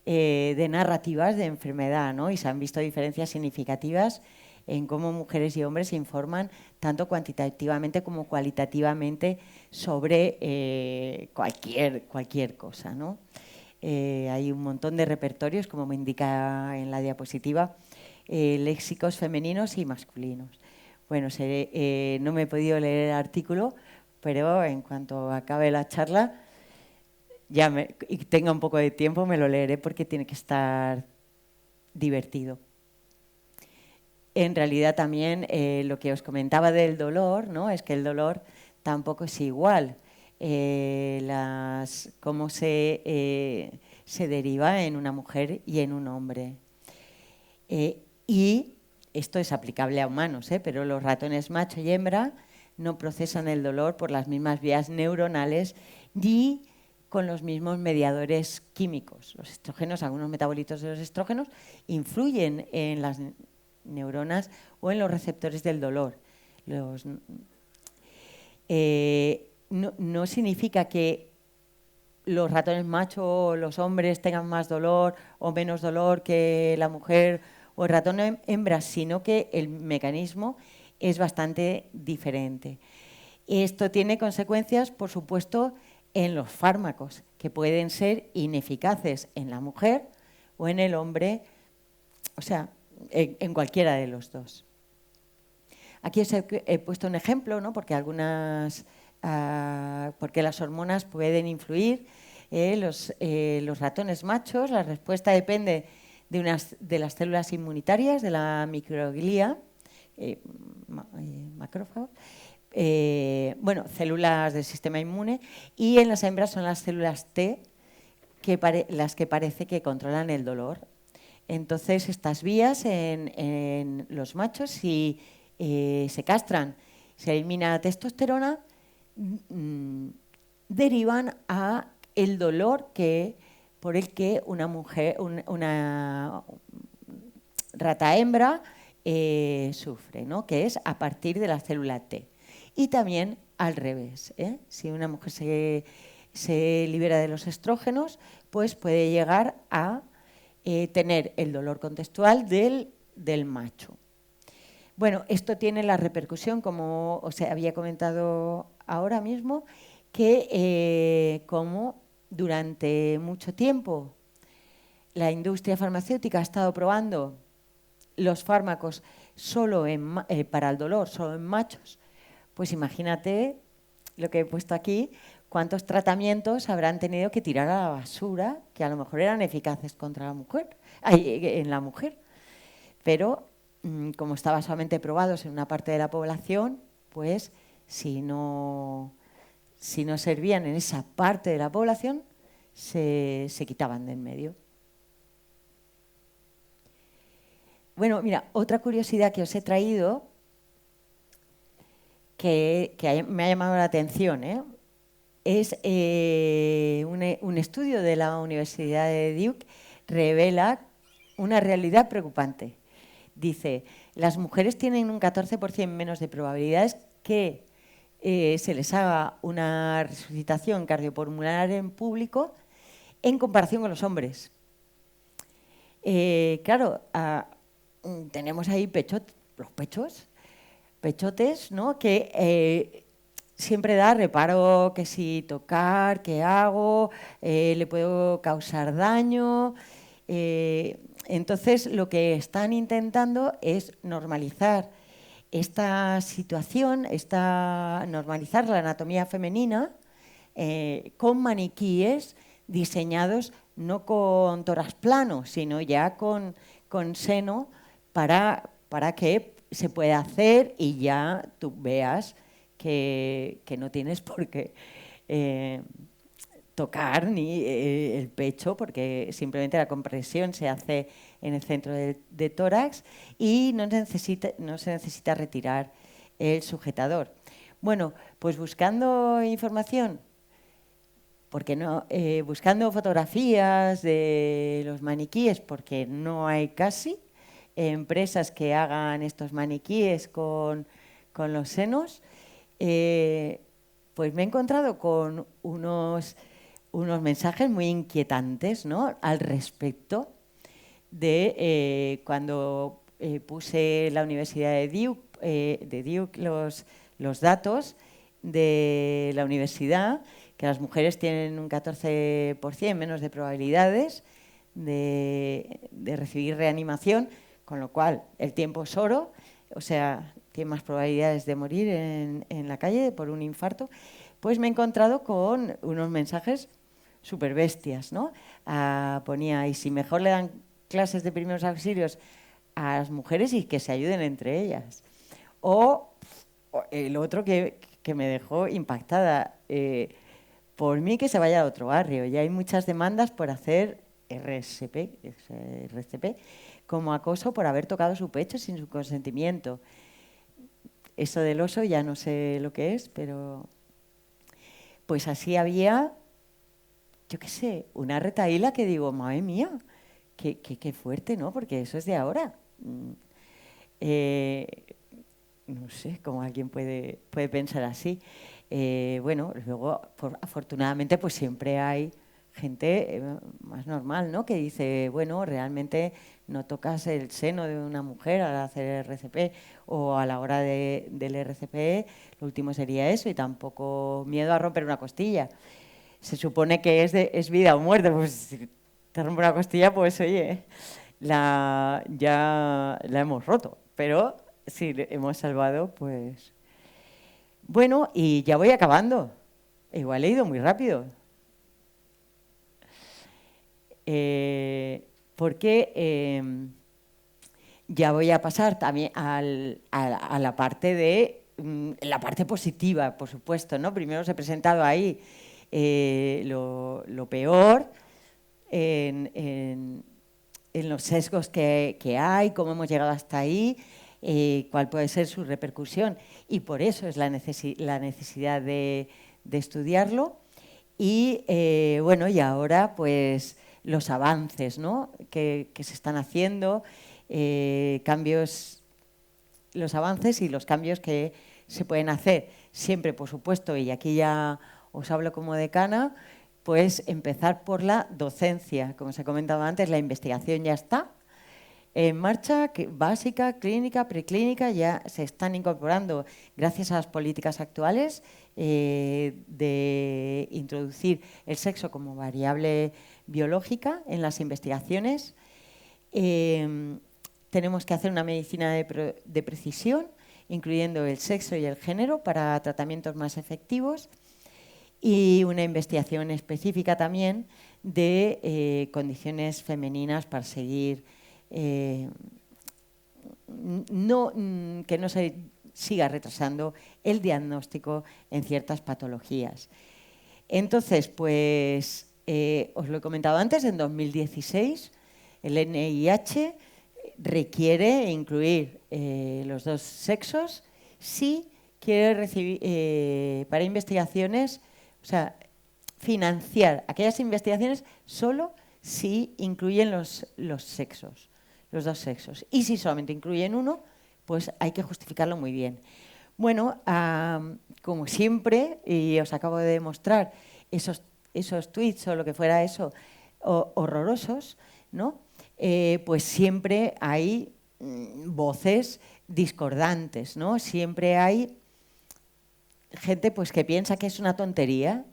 de narrativas de enfermedad, ¿no? Y se han visto diferencias significativas en cómo mujeres y hombres se informan tanto cuantitativamente como cualitativamente sobre cualquier cosa, ¿no? Hay un montón de repertorios, como me indica en la diapositiva, léxicos femeninos y masculinos. Bueno, no me he podido leer el artículo, pero en cuanto acabe la charla y tenga un poco de tiempo me lo leeré porque tiene que estar divertido. En realidad también lo que os comentaba del dolor, ¿no? Es que el dolor tampoco es igual. Cómo se deriva en una mujer y en un hombre. Y esto es aplicable a humanos, pero los ratones macho y hembra no procesan el dolor por las mismas vías neuronales ni con los mismos mediadores químicos. Los estrógenos, algunos metabolitos de los estrógenos, influyen en las neuronas o en los receptores del dolor. No significa que los ratones macho o los hombres tengan más dolor o menos dolor que la mujer o el ratón hembra, sino que el mecanismo es bastante diferente. Esto tiene consecuencias, por supuesto, en los fármacos, que pueden ser ineficaces en la mujer o en el hombre, o sea, en cualquiera de los dos. Aquí os he puesto un ejemplo, ¿no? Porque porque las hormonas pueden influir. Los ratones machos, la respuesta depende de las células inmunitarias, de la microglía, macrófagos, células del sistema inmune, y en las hembras son las células T las que parece que controlan el dolor. Entonces, estas vías en los machos, si se castran, se elimina la testosterona, derivan a el dolor por el que una mujer, una rata hembra sufre, ¿no? Que es a partir de la célula T. Y también al revés, ¿eh? Si una mujer se libera de los estrógenos, pues puede llegar a tener el dolor contextual del macho. Bueno, esto tiene la repercusión, como os había comentado ahora mismo, que como durante mucho tiempo la industria farmacéutica ha estado probando los fármacos solo para el dolor, solo en machos, pues imagínate lo que he puesto aquí, cuántos tratamientos habrán tenido que tirar a la basura que a lo mejor eran eficaces contra la mujer, en la mujer. Pero como estaban solamente probados en una parte de la población, pues si no servían en esa parte de la población, se quitaban de en medio. Bueno, mira, otra curiosidad que os he traído, que me ha llamado la atención, es un estudio de la Universidad de Duke, revela una realidad preocupante. Dice, las mujeres tienen un 14% menos de probabilidades que se les haga una resucitación cardiopulmonar en público en comparación con los hombres. Claro, tenemos ahí los pechotes, ¿no? Que siempre da reparo que si tocar, qué hago, le puedo causar daño. Entonces, lo que están intentando es normalizar esta situación, normalizar la anatomía femenina con maniquíes diseñados no con tórax plano, sino ya con seno para que se pueda hacer y ya tú veas que no tienes por qué tocar ni el pecho, porque simplemente la compresión se hace en el centro de tórax y no se necesita retirar el sujetador. Bueno, pues buscando información, porque no, buscando fotografías de los maniquíes, porque no hay casi empresas que hagan estos maniquíes con los senos, pues me he encontrado con unos mensajes muy inquietantes, ¿no?, al respecto de cuando puse la Universidad de Duke los datos de la universidad, que las mujeres tienen un 14% menos de probabilidades de recibir reanimación, con lo cual el tiempo es oro, o sea, tiene más probabilidades de morir en la calle por un infarto. Pues me he encontrado con unos mensajes súper bestias, ¿no? Ponía, y si mejor le dan clases de primeros auxilios a las mujeres y que se ayuden entre ellas. O el otro que me dejó impactada, por mí que se vaya a otro barrio. Ya hay muchas demandas por hacer RCP como acoso por haber tocado su pecho sin su consentimiento. Eso del oso ya no sé lo que es, pero pues así había, yo qué sé, una retahíla que digo, madre mía, qué fuerte, ¿no? Porque eso es de ahora. No sé cómo alguien puede pensar así. Bueno, luego, afortunadamente, pues siempre hay gente más normal, ¿no?, que dice, bueno, realmente no tocas el seno de una mujer al hacer el RCP, o a la hora del RCP, lo último sería eso, y tampoco miedo a romper una costilla. Se supone que es vida o muerte, pues si te rompe una costilla, pues oye, ya la hemos roto, pero si hemos salvado, pues... Bueno, y ya voy acabando. Igual he ido muy rápido. Porque ya voy a pasar también a la parte la parte positiva, por supuesto, ¿no? Primero os he presentado ahí lo peor en en los sesgos que hay, cómo hemos llegado hasta ahí, cuál puede ser su repercusión. Y por eso es la necesidad de estudiarlo. Y bueno, y ahora pues los avances, ¿no?, que se están haciendo, los avances y los cambios que se pueden hacer. Siempre, por supuesto, y aquí ya os hablo como decana, pues empezar por la docencia. Como os he comentado antes, la investigación ya está en marcha, básica, clínica, preclínica, ya se están incorporando, gracias a las políticas actuales, de introducir el sexo como variable biológica en las investigaciones. Tenemos que hacer una medicina de precisión, incluyendo el sexo y el género para tratamientos más efectivos, y una investigación específica también de condiciones femeninas para seguir, que no se siga retrasando el diagnóstico en ciertas patologías. Entonces, pues, os lo he comentado antes, en 2016 el NIH requiere incluir los dos sexos si quiere recibir para investigaciones, o sea, financiar aquellas investigaciones solo si incluyen los sexos, los dos sexos. Y si solamente incluyen uno, pues hay que justificarlo muy bien. Bueno, como siempre, y os acabo de demostrar esos tweets o lo que fuera eso, horrorosos, ¿no? Pues siempre hay voces discordantes, ¿no? Siempre hay gente pues que piensa que es una tontería.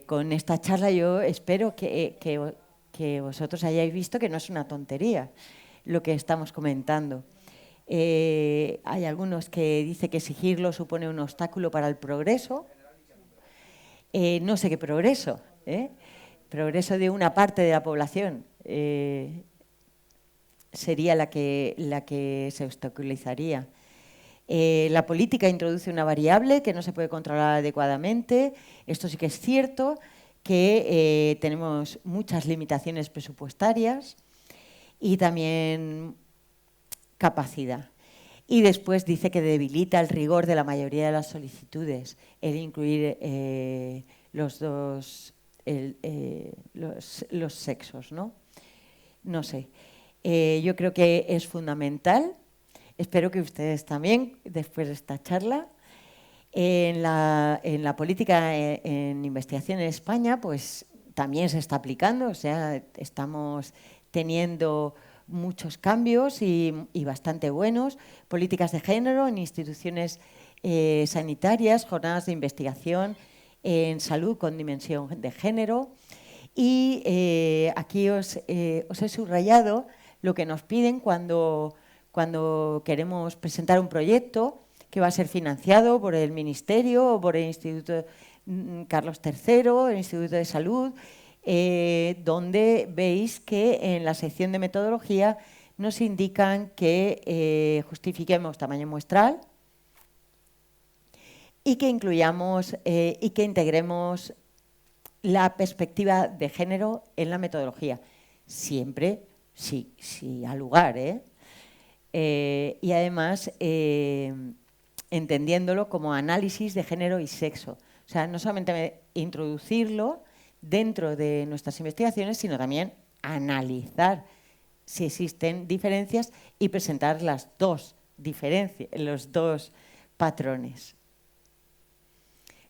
Con esta charla yo espero que vosotros hayáis visto que no es una tontería lo que estamos comentando. Hay algunos que dicen que exigirlo supone un obstáculo para el progreso. No sé qué progreso, progreso de una parte de la población sería la que se obstaculizaría. La política introduce una variable que no se puede controlar adecuadamente. Esto sí que es cierto, que tenemos muchas limitaciones presupuestarias y también capacidad. Y después dice que debilita el rigor de la mayoría de las solicitudes, el incluir los sexos, ¿no? No sé. Yo creo que es fundamental. Espero que ustedes también, después de esta charla. En la política en investigación en España, pues también se está aplicando, o sea, estamos teniendo muchos cambios y bastante buenos. Políticas de género en instituciones sanitarias, jornadas de investigación en salud con dimensión de género. Y aquí os he subrayado lo que nos piden cuando queremos presentar un proyecto que va a ser financiado por el Ministerio o por el Instituto Carlos III, el Instituto de Salud, donde veis que en la sección de metodología nos indican que justifiquemos tamaño muestral y que incluyamos y que integremos la perspectiva de género en la metodología, siempre sí al lugar, y además entendiéndolo como análisis de género y sexo. O sea, no solamente introducirlo dentro de nuestras investigaciones, sino también analizar si existen diferencias y presentar las dos diferencias, los dos patrones.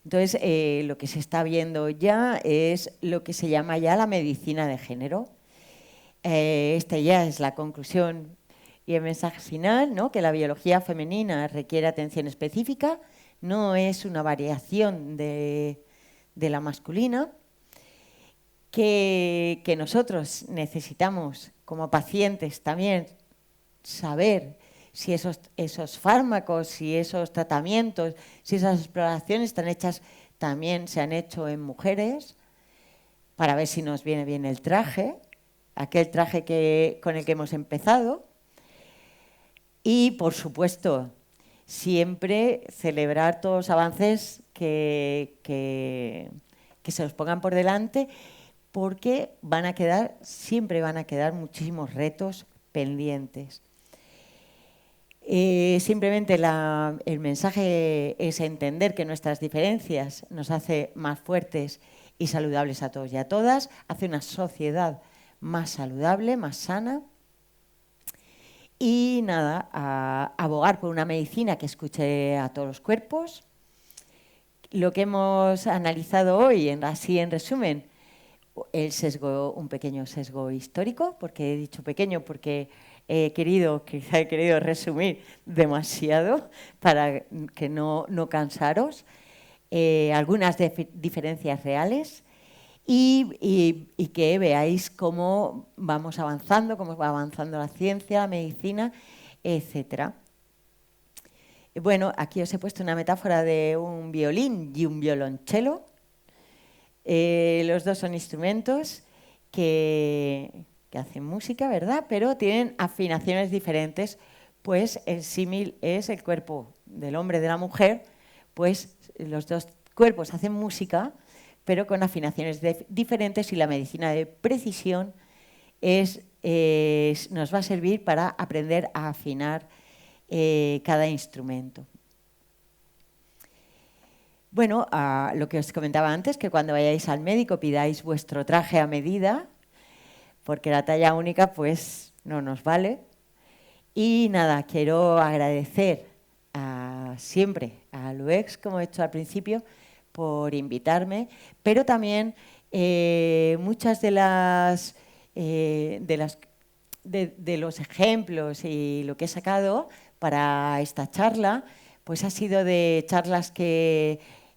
Entonces, lo que se está viendo ya es lo que se llama ya la medicina de género. Esta ya es la conclusión y el mensaje final, ¿no? Que la biología femenina requiere atención específica, no es una variación de la masculina, que nosotros necesitamos como pacientes también saber si esos fármacos, si esos tratamientos, si esas exploraciones están hechas, también se han hecho en mujeres, para ver si nos viene bien el traje, aquel traje con el que hemos empezado. Y, por supuesto, siempre celebrar todos los avances que se nos pongan por delante, porque siempre van a quedar muchísimos retos pendientes. Simplemente el mensaje es entender que nuestras diferencias nos hace más fuertes y saludables a todos y a todas, hace una sociedad más saludable, más sana. Y nada, abogar por una medicina que escuche a todos los cuerpos. Lo que hemos analizado hoy, así en resumen, un pequeño sesgo histórico, porque he dicho pequeño porque quizá he querido resumir demasiado para que no cansaros, algunas diferencias reales y que veáis cómo vamos avanzando, cómo va avanzando la ciencia, la medicina, etcétera. Bueno, aquí os he puesto una metáfora de un violín y un violonchelo. Los dos son instrumentos que hacen música, ¿verdad? Pero tienen afinaciones diferentes, pues el símil es el cuerpo del hombre y de la mujer, pues los dos cuerpos hacen música, pero con afinaciones diferentes, y la medicina de precisión nos va a servir para aprender a afinar cada instrumento. Bueno, lo que os comentaba antes, que cuando vayáis al médico pidáis vuestro traje a medida, porque la talla única pues no nos vale. Y nada, quiero agradecer siempre a Luex, como he hecho al principio, por invitarme, pero también muchas de los ejemplos y lo que he sacado para esta charla, pues ha sido de charlas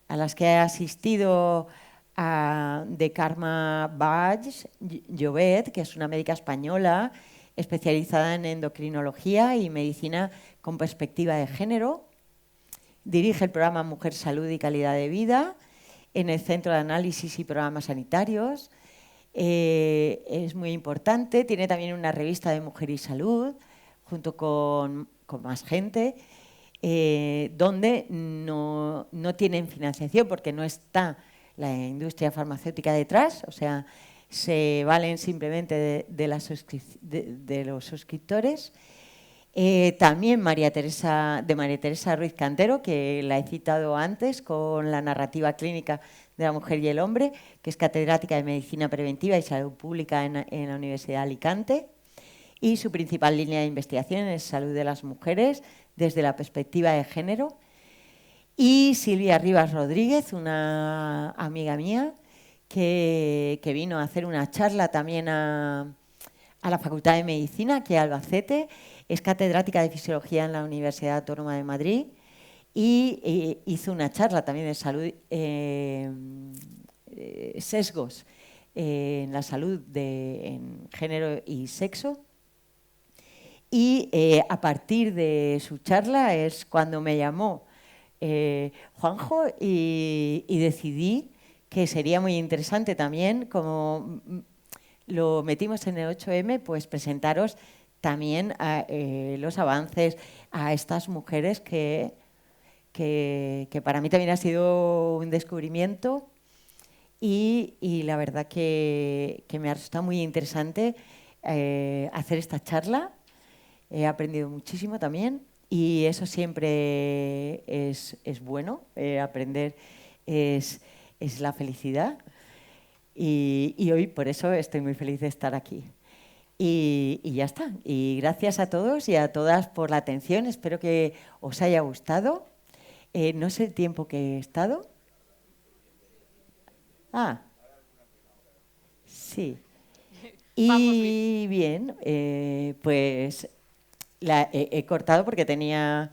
a las que he asistido de Karma Baj Llobet, que es una médica española especializada en endocrinología y medicina con perspectiva de género. Dirige el programa Mujer, Salud y Calidad de Vida en el Centro de Análisis y Programas Sanitarios. Es muy importante. Tiene también una revista de Mujer y Salud, junto con más gente, donde no tienen financiación porque no está la industria farmacéutica detrás, o sea, se valen simplemente de los suscriptores. También María Teresa Ruiz Cantero, que la he citado antes con la narrativa clínica de la mujer y el hombre, que es catedrática de Medicina Preventiva y Salud Pública en la Universidad de Alicante, y su principal línea de investigación es Salud de las Mujeres desde la perspectiva de género. Y Silvia Rivas Rodríguez, una amiga mía, que vino a hacer una charla también a la Facultad de Medicina, aquí a Albacete. Es catedrática de Fisiología en la Universidad Autónoma de Madrid y hizo una charla también de salud, sesgos en la salud en género y sexo. Y a partir de su charla es cuando me llamó Juanjo y decidí que sería muy interesante también, como lo metimos en el 8M, pues presentaros también los avances a estas mujeres que para mí también ha sido un descubrimiento y la verdad que me ha resultado muy interesante hacer esta charla. He aprendido muchísimo también y eso siempre es bueno, aprender es la felicidad y hoy por eso estoy muy feliz de estar aquí. Y ya está. Y gracias a todos y a todas por la atención. Espero que os haya gustado. No sé el tiempo que he estado. Sí. Y bien, pues he cortado porque tenía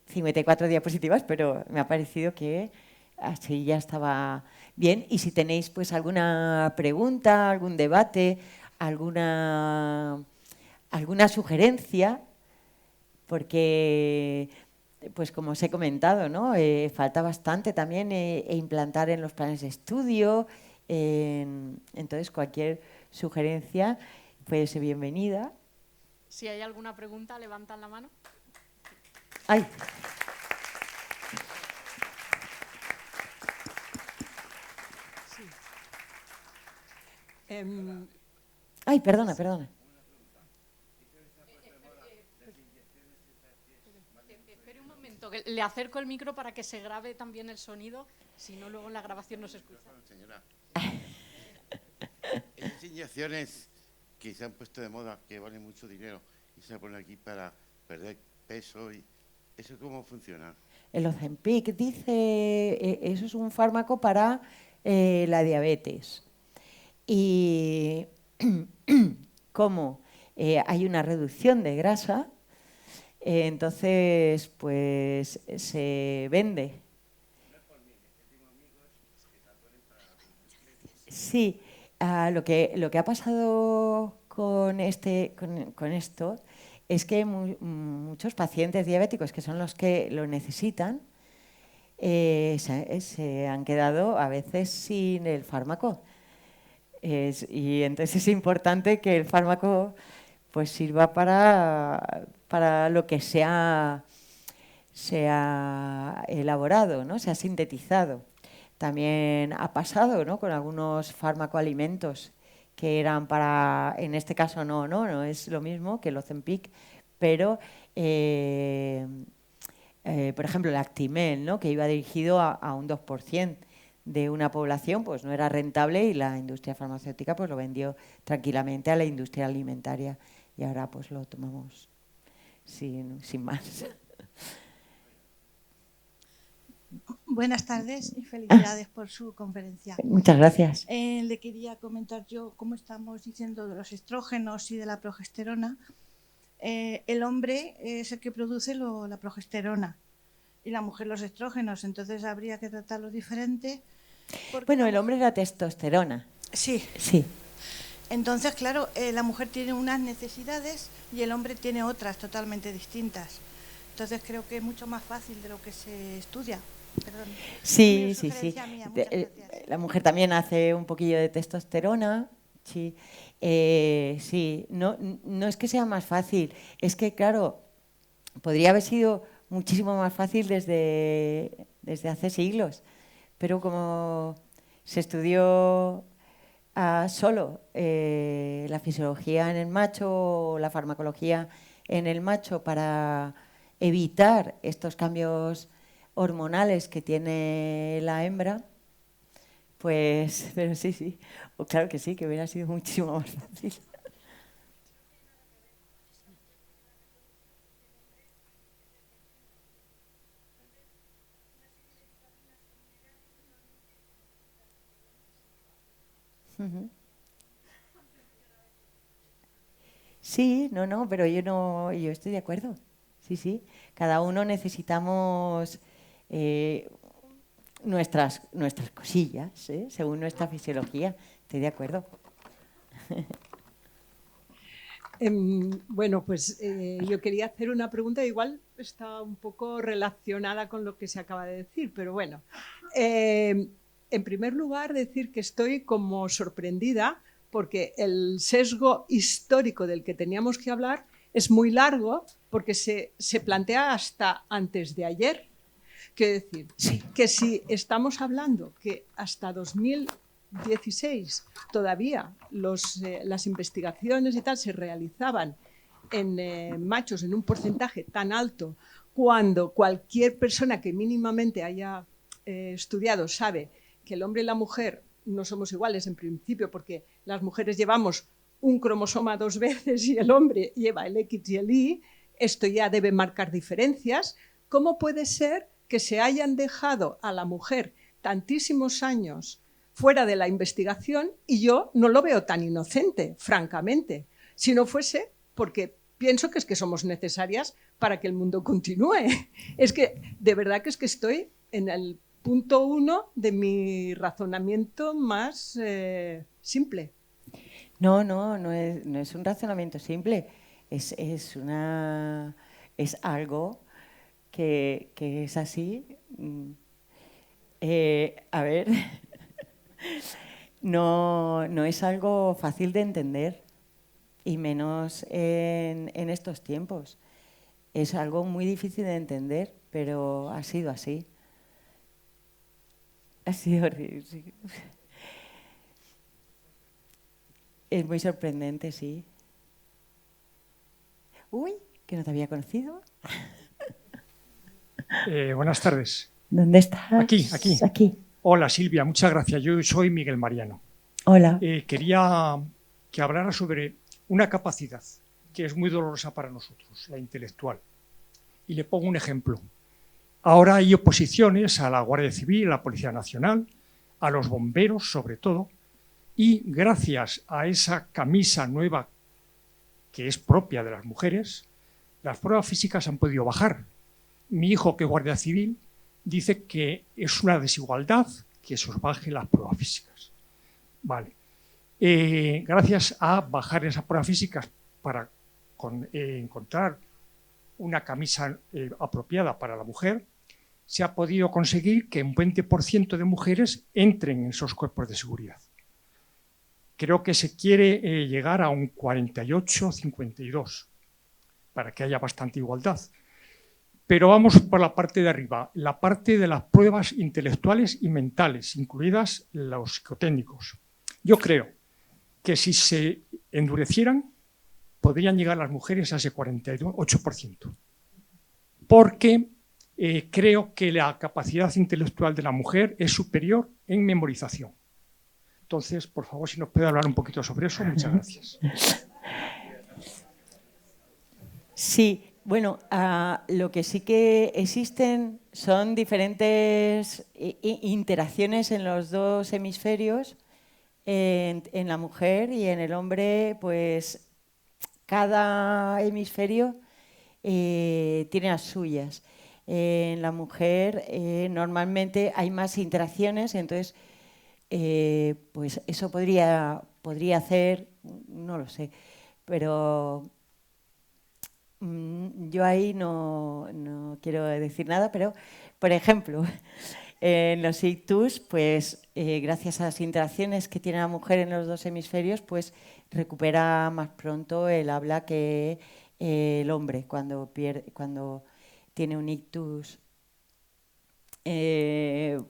54 diapositivas, pero me ha parecido que así ya estaba bien. Y si tenéis pues alguna pregunta, algún debate, alguna sugerencia, porque, pues como os he comentado, ¿no? Falta bastante también implantar en los planes de estudio. Entonces, cualquier sugerencia puede ser bienvenida. Si hay alguna pregunta, levantan la mano. ¡Ay! Ay, perdona, perdona. Espere un momento, que le acerco el micro para que se grabe también el sonido, si no luego en la grabación no se escucha. Señora, esas inyecciones que se han puesto de moda, que valen mucho dinero, y se ponen aquí para perder peso, y ¿eso cómo funciona? El Ozempic dice, eso es un fármaco para la diabetes. Y como hay una reducción de grasa, entonces pues se vende. Sí, lo que ha pasado con esto es que muchos pacientes diabéticos, que son los que lo necesitan, se han quedado a veces sin el fármaco. Y entonces es importante que el fármaco pues sirva para lo que se ha elaborado, ¿no? Se ha sintetizado. También ha pasado, ¿no?, con algunos farmacoalimentos que eran para, en este caso no es lo mismo que el Ozempic, pero por ejemplo el Actimel, ¿no?, que iba dirigido a un 2% de una población, pues no era rentable y la industria farmacéutica pues lo vendió tranquilamente a la industria alimentaria y ahora pues lo tomamos sin más. Buenas tardes y felicidades por su conferencia. Muchas gracias. Le quería comentar yo, como estamos diciendo de los estrógenos y de la progesterona, el hombre es el que produce la progesterona y la mujer los estrógenos, entonces habría que tratarlo diferente. Bueno, el hombre es la testosterona. Sí. Sí. Entonces, claro, la mujer tiene unas necesidades y el hombre tiene otras totalmente distintas. Entonces creo que es mucho más fácil de lo que se estudia. Perdón. Sí. Mía. La mujer también hace un poquillo de testosterona. Sí. Sí. No es que sea más fácil, es que, claro, podría haber sido muchísimo más fácil desde hace siglos, pero como se estudió solo la fisiología en el macho o la farmacología en el macho para evitar estos cambios hormonales que tiene la hembra, pues, pero sí, claro que sí, que hubiera sido muchísimo más fácil. Sí, pero yo estoy de acuerdo. Sí. Cada uno necesitamos nuestras cosillas, según nuestra fisiología. Estoy de acuerdo. Bueno, pues yo quería hacer una pregunta, igual está un poco relacionada con lo que se acaba de decir, pero bueno. En primer lugar, decir que estoy como sorprendida porque el sesgo histórico del que teníamos que hablar es muy largo porque se plantea hasta antes de ayer. Quiero decir, que si estamos hablando que hasta 2016 todavía las investigaciones y tal se realizaban en machos en un porcentaje tan alto, cuando cualquier persona que mínimamente haya estudiado sabe que el hombre y la mujer no somos iguales en principio, porque las mujeres llevamos un cromosoma 2 veces y el hombre lleva el X y el Y, esto ya debe marcar diferencias. ¿Cómo puede ser que se hayan dejado a la mujer tantísimos años fuera de la investigación y yo no lo veo tan inocente, francamente? Si no fuese porque pienso que es que somos necesarias para que el mundo continúe. Es que, de verdad que es que estoy en el punto 1 de mi razonamiento más simple. No es un razonamiento simple, es algo que es así. A ver, no es algo fácil de entender, y menos en estos tiempos. Es algo muy difícil de entender, pero ha sido así. Ha sido horrible, sí. Es muy sorprendente, sí. Uy, que no te había conocido. Buenas tardes. ¿Dónde estás? Aquí. Aquí. Hola Silvia, muchas gracias. Yo soy Miguel Mariano. Hola. Quería que hablara sobre una capacidad que es muy dolorosa para nosotros, la intelectual. Y le pongo un ejemplo. Ahora hay oposiciones a la Guardia Civil, a la Policía Nacional, a los bomberos sobre todo, y gracias a esa camisa nueva que es propia de las mujeres, las pruebas físicas han podido bajar. Mi hijo, que es guardia civil, dice que es una desigualdad que se os baje las pruebas físicas. Vale. Gracias a bajar esas pruebas físicas para encontrar una camisa apropiada para la mujer, se ha podido conseguir que un 20% de mujeres entren en esos cuerpos de seguridad. Creo que se quiere llegar a un 48-52 para que haya bastante igualdad. Pero vamos por la parte de arriba, la parte de las pruebas intelectuales y mentales, incluidas los psicotécnicos. Yo creo que si se endurecieran, podrían llegar las mujeres a ese 48%. Porque creo que la capacidad intelectual de la mujer es superior en memorización. Entonces, por favor, si nos puede hablar un poquito sobre eso, muchas gracias. Sí, bueno, lo que sí que existen son diferentes interacciones en los dos hemisferios, en la mujer y en el hombre, pues cada hemisferio tiene las suyas. En la mujer normalmente hay más interacciones, entonces pues eso podría hacer, no lo sé, pero yo ahí no quiero decir nada, pero por ejemplo, en los ictus, pues gracias a las interacciones que tiene la mujer en los dos hemisferios, pues recupera más pronto el habla que el hombre cuando tiene un ictus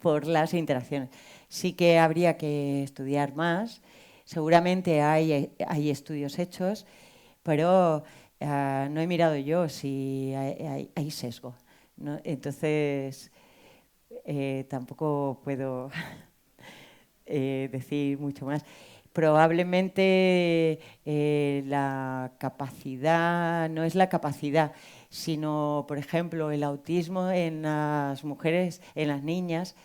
por las interacciones. Sí que habría que estudiar más. Seguramente hay estudios hechos, pero no he mirado yo si hay sesgo, ¿no? Entonces, tampoco puedo decir mucho más. Probablemente la capacidad, no es la capacidad, sino, por ejemplo, el autismo en las mujeres, en las niñas,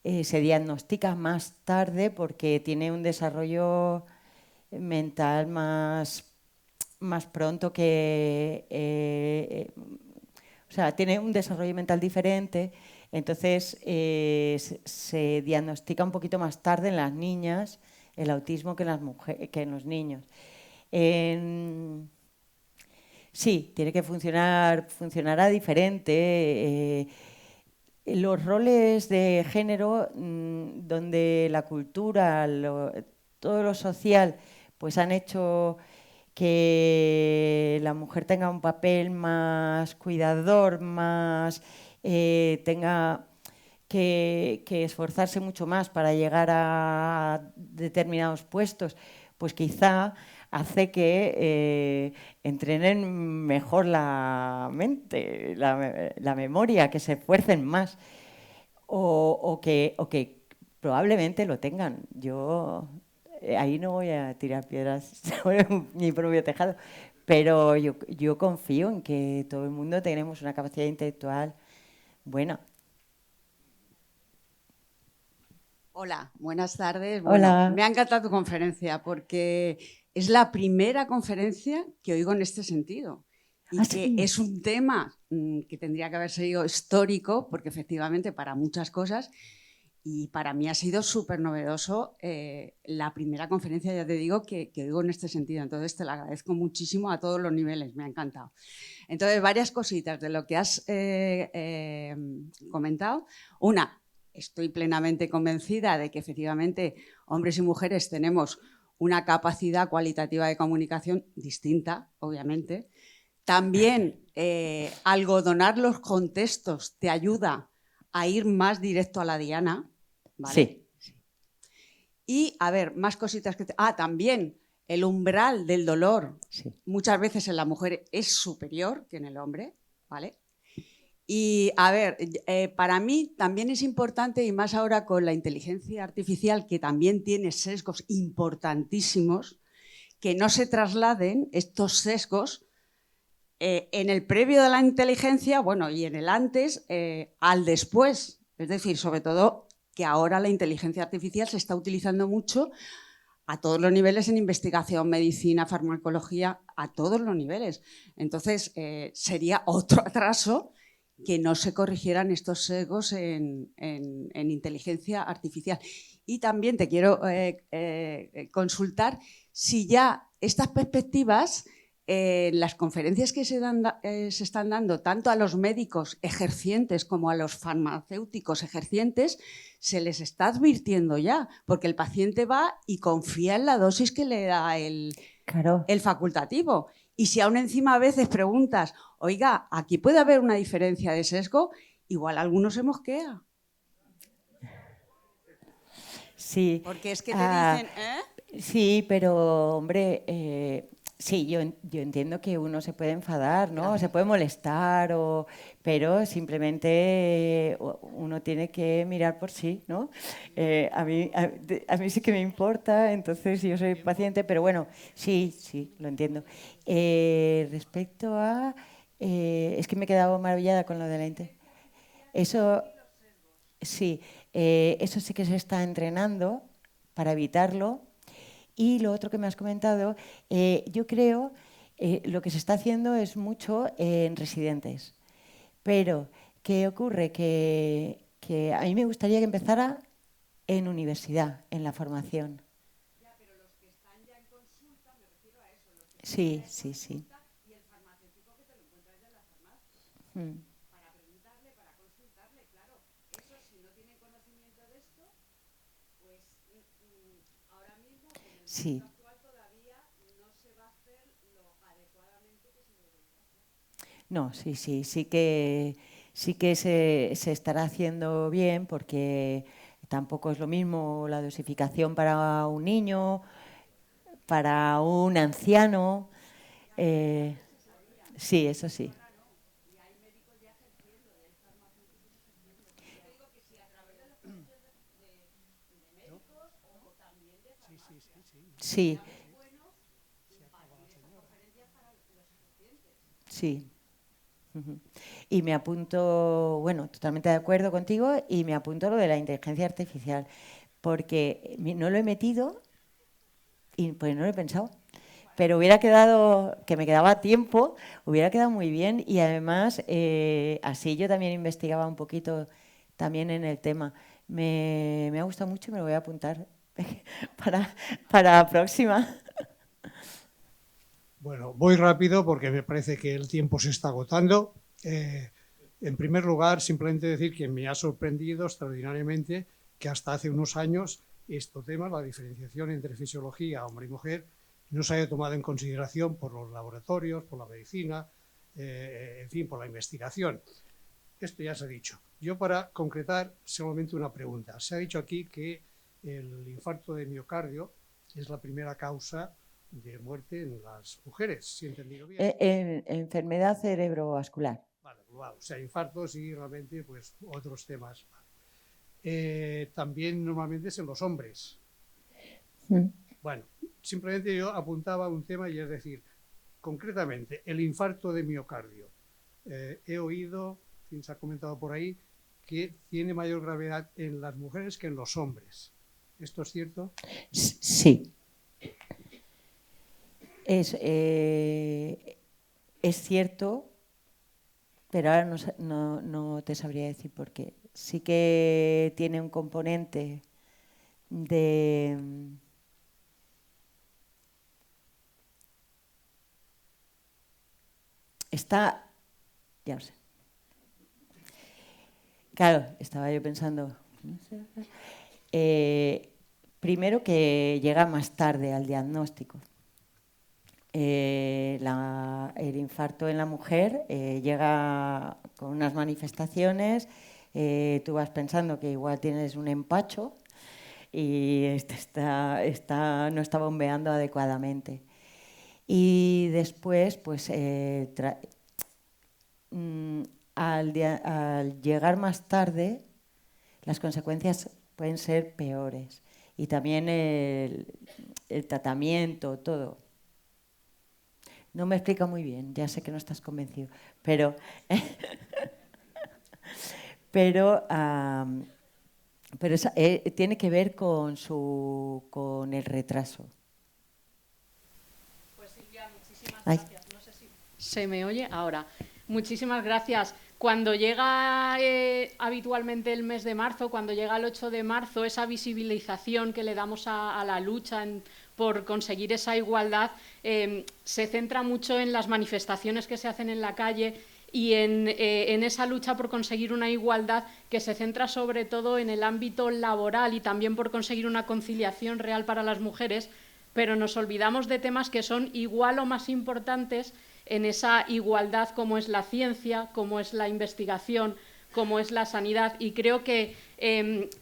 se diagnostica más tarde porque tiene un desarrollo mental más pronto que... o sea, tiene un desarrollo mental diferente, entonces se diagnostica un poquito más tarde en las niñas el autismo que en los niños. Sí, tiene que funcionará diferente. Los roles de género, donde la cultura, todo lo social, pues han hecho que la mujer tenga un papel más cuidador, más tenga que esforzarse mucho más para llegar a determinados puestos, pues quizá hace que entrenen mejor la mente, la memoria, que se esfuercen más o que probablemente lo tengan. Yo ahí no voy a tirar piedras sobre mi propio tejado, pero yo confío en que todo el mundo tenemos una capacidad intelectual buena. Hola, buenas tardes. Hola. Bueno, me ha encantado tu conferencia porque es la primera conferencia que oigo en este sentido y sí. que es un tema que tendría que haber sido histórico porque efectivamente para muchas cosas y para mí ha sido súper novedoso la primera conferencia, ya te digo, que oigo en este sentido. Entonces te lo agradezco muchísimo a todos los niveles, me ha encantado. Entonces, varias cositas de lo que has comentado. Una, estoy plenamente convencida de que efectivamente hombres y mujeres tenemos una capacidad cualitativa de comunicación distinta, obviamente. También algodonar los contextos te ayuda a ir más directo a la diana, ¿vale? Sí. Y, a ver, más cositas que... también el umbral del dolor Sí. muchas veces en la mujer es superior que en el hombre, ¿vale? Y, a ver, para mí también es importante, y más ahora con la inteligencia artificial, que también tiene sesgos importantísimos, que no se trasladen estos sesgos en el previo de la inteligencia, bueno, y en el antes, al después. Es decir, sobre todo que ahora la inteligencia artificial se está utilizando mucho a todos los niveles en investigación, medicina, farmacología, a todos los niveles. Entonces, sería otro atraso que no se corrigieran estos sesgos en inteligencia artificial. Y también te quiero consultar si ya estas perspectivas, las conferencias que se están dando tanto a los médicos ejercientes como a los farmacéuticos ejercientes, se les está advirtiendo ya, porque el paciente va y confía en la dosis que le da el facultativo. Y si aún encima a veces preguntas, oiga, aquí puede haber una diferencia de sesgo, igual alguno se mosquea. Sí. Porque es que te dicen, Sí, pero, hombre, sí, yo entiendo que uno se puede enfadar, ¿no? Claro. Se puede molestar, pero simplemente uno tiene que mirar por sí, ¿no? A mí sí que me importa, entonces yo soy paciente, pero bueno, sí, lo entiendo. Respecto a... es que me he quedado maravillada con lo de la Eso, sí, eso sí que se está entrenando para evitarlo. Y lo otro que me has comentado, yo creo lo que se está haciendo es mucho en residentes. Pero, ¿qué ocurre? Que a mí me gustaría que empezara en universidad, en la formación. Ya, pero los que están ya en consulta, me refiero a eso, los que Sí. y el farmacéutico que te lo encuentras ya en la farmacia. Para preguntarle, para consultarle, claro. Eso, si no tienen conocimiento de esto, pues ahora mismo en el Sí. momento actual todavía no se va a hacer lo adecuadamente que se debería hacer. No, sí que se estará haciendo bien, porque tampoco es lo mismo la dosificación para un niño, para un anciano. Sí, eso sí. Sí. Sí. Ujú. Y me apunto, bueno, totalmente de acuerdo contigo, y me apunto lo de la inteligencia artificial, porque no lo he metido y pues no lo he pensado. Pero hubiera quedado, que me quedaba tiempo, hubiera quedado muy bien, y además así yo también investigaba un poquito también en el tema. Me ha gustado mucho y me lo voy a apuntar para la próxima. Bueno, voy rápido porque me parece que el tiempo se está agotando. En primer lugar, simplemente decir que me ha sorprendido extraordinariamente que hasta hace unos años este tema, la diferenciación entre fisiología, hombre y mujer, no se haya tomado en consideración por los laboratorios, por la medicina, en fin, por la investigación. Esto ya se ha dicho. Yo, para concretar, solamente una pregunta. Se ha dicho aquí que el infarto de miocardio es la primera causa de muerte en las mujeres, si he entendido bien. Enfermedad cerebrovascular. Vale, wow. O sea, infartos y realmente pues otros temas. También normalmente es en los hombres. Bueno, simplemente yo apuntaba un tema, y es decir, concretamente, el infarto de miocardio. He oído, se ha comentado por ahí, que tiene mayor gravedad en las mujeres que en los hombres. ¿Esto es cierto? Sí. Es cierto, pero ahora no te sabría decir por qué. Sí que tiene un componente de... Ya lo sé. Claro, estaba yo pensando... primero, que llega más tarde al diagnóstico. El infarto en la mujer llega con unas manifestaciones, tú vas pensando que igual tienes un empacho, y no está bombeando adecuadamente. Y después, pues, al llegar más tarde, las consecuencias pueden ser peores. Y también el tratamiento, todo. No me explica muy bien, ya sé que no estás convencido, pero tiene que ver con el retraso. Pues Silvia, muchísimas gracias. No sé si se me oye ahora. Muchísimas gracias. Cuando llega habitualmente el mes de marzo, cuando llega el 8 de marzo, esa visibilización que le damos a la lucha por conseguir esa igualdad se centra mucho en las manifestaciones que se hacen en la calle y en esa lucha por conseguir una igualdad que se centra sobre todo en el ámbito laboral y también por conseguir una conciliación real para las mujeres, pero nos olvidamos de temas que son igual o más importantes en esa igualdad, como es la ciencia, como es la investigación, como es la sanidad. Y creo que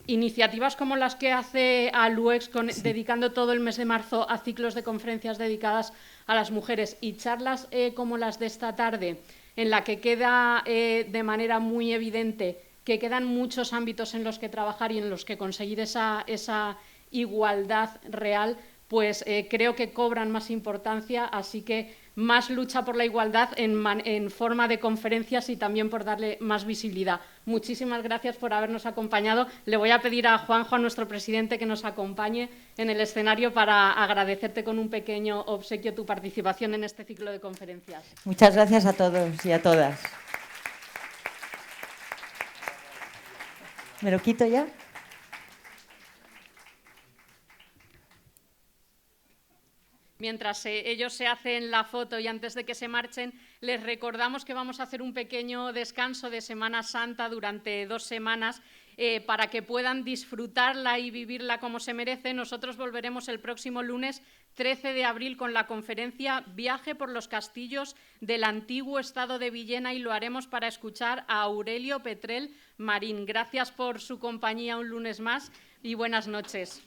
iniciativas como las que hace Aluex, dedicando todo el mes de marzo a ciclos de conferencias dedicadas a las mujeres, y charlas como las de esta tarde, en la que queda de manera muy evidente que quedan muchos ámbitos en los que trabajar y en los que conseguir esa igualdad real, pues creo que cobran más importancia, así que más lucha por la igualdad en forma de conferencias y también por darle más visibilidad. Muchísimas gracias por habernos acompañado. Le voy a pedir a Juanjo, a nuestro presidente, que nos acompañe en el escenario para agradecerte con un pequeño obsequio tu participación en este ciclo de conferencias. Muchas gracias a todos y a todas. ¿Me lo quito ya? Mientras ellos se hacen la foto y antes de que se marchen, les recordamos que vamos a hacer un pequeño descanso de Semana Santa durante 2 semanas para que puedan disfrutarla y vivirla como se merece. Nosotros volveremos el próximo lunes 13 de abril con la conferencia Viaje por los castillos del antiguo estado de Villena y lo haremos para escuchar a Aurelio Petrel Marín. Gracias por su compañía un lunes más y buenas noches.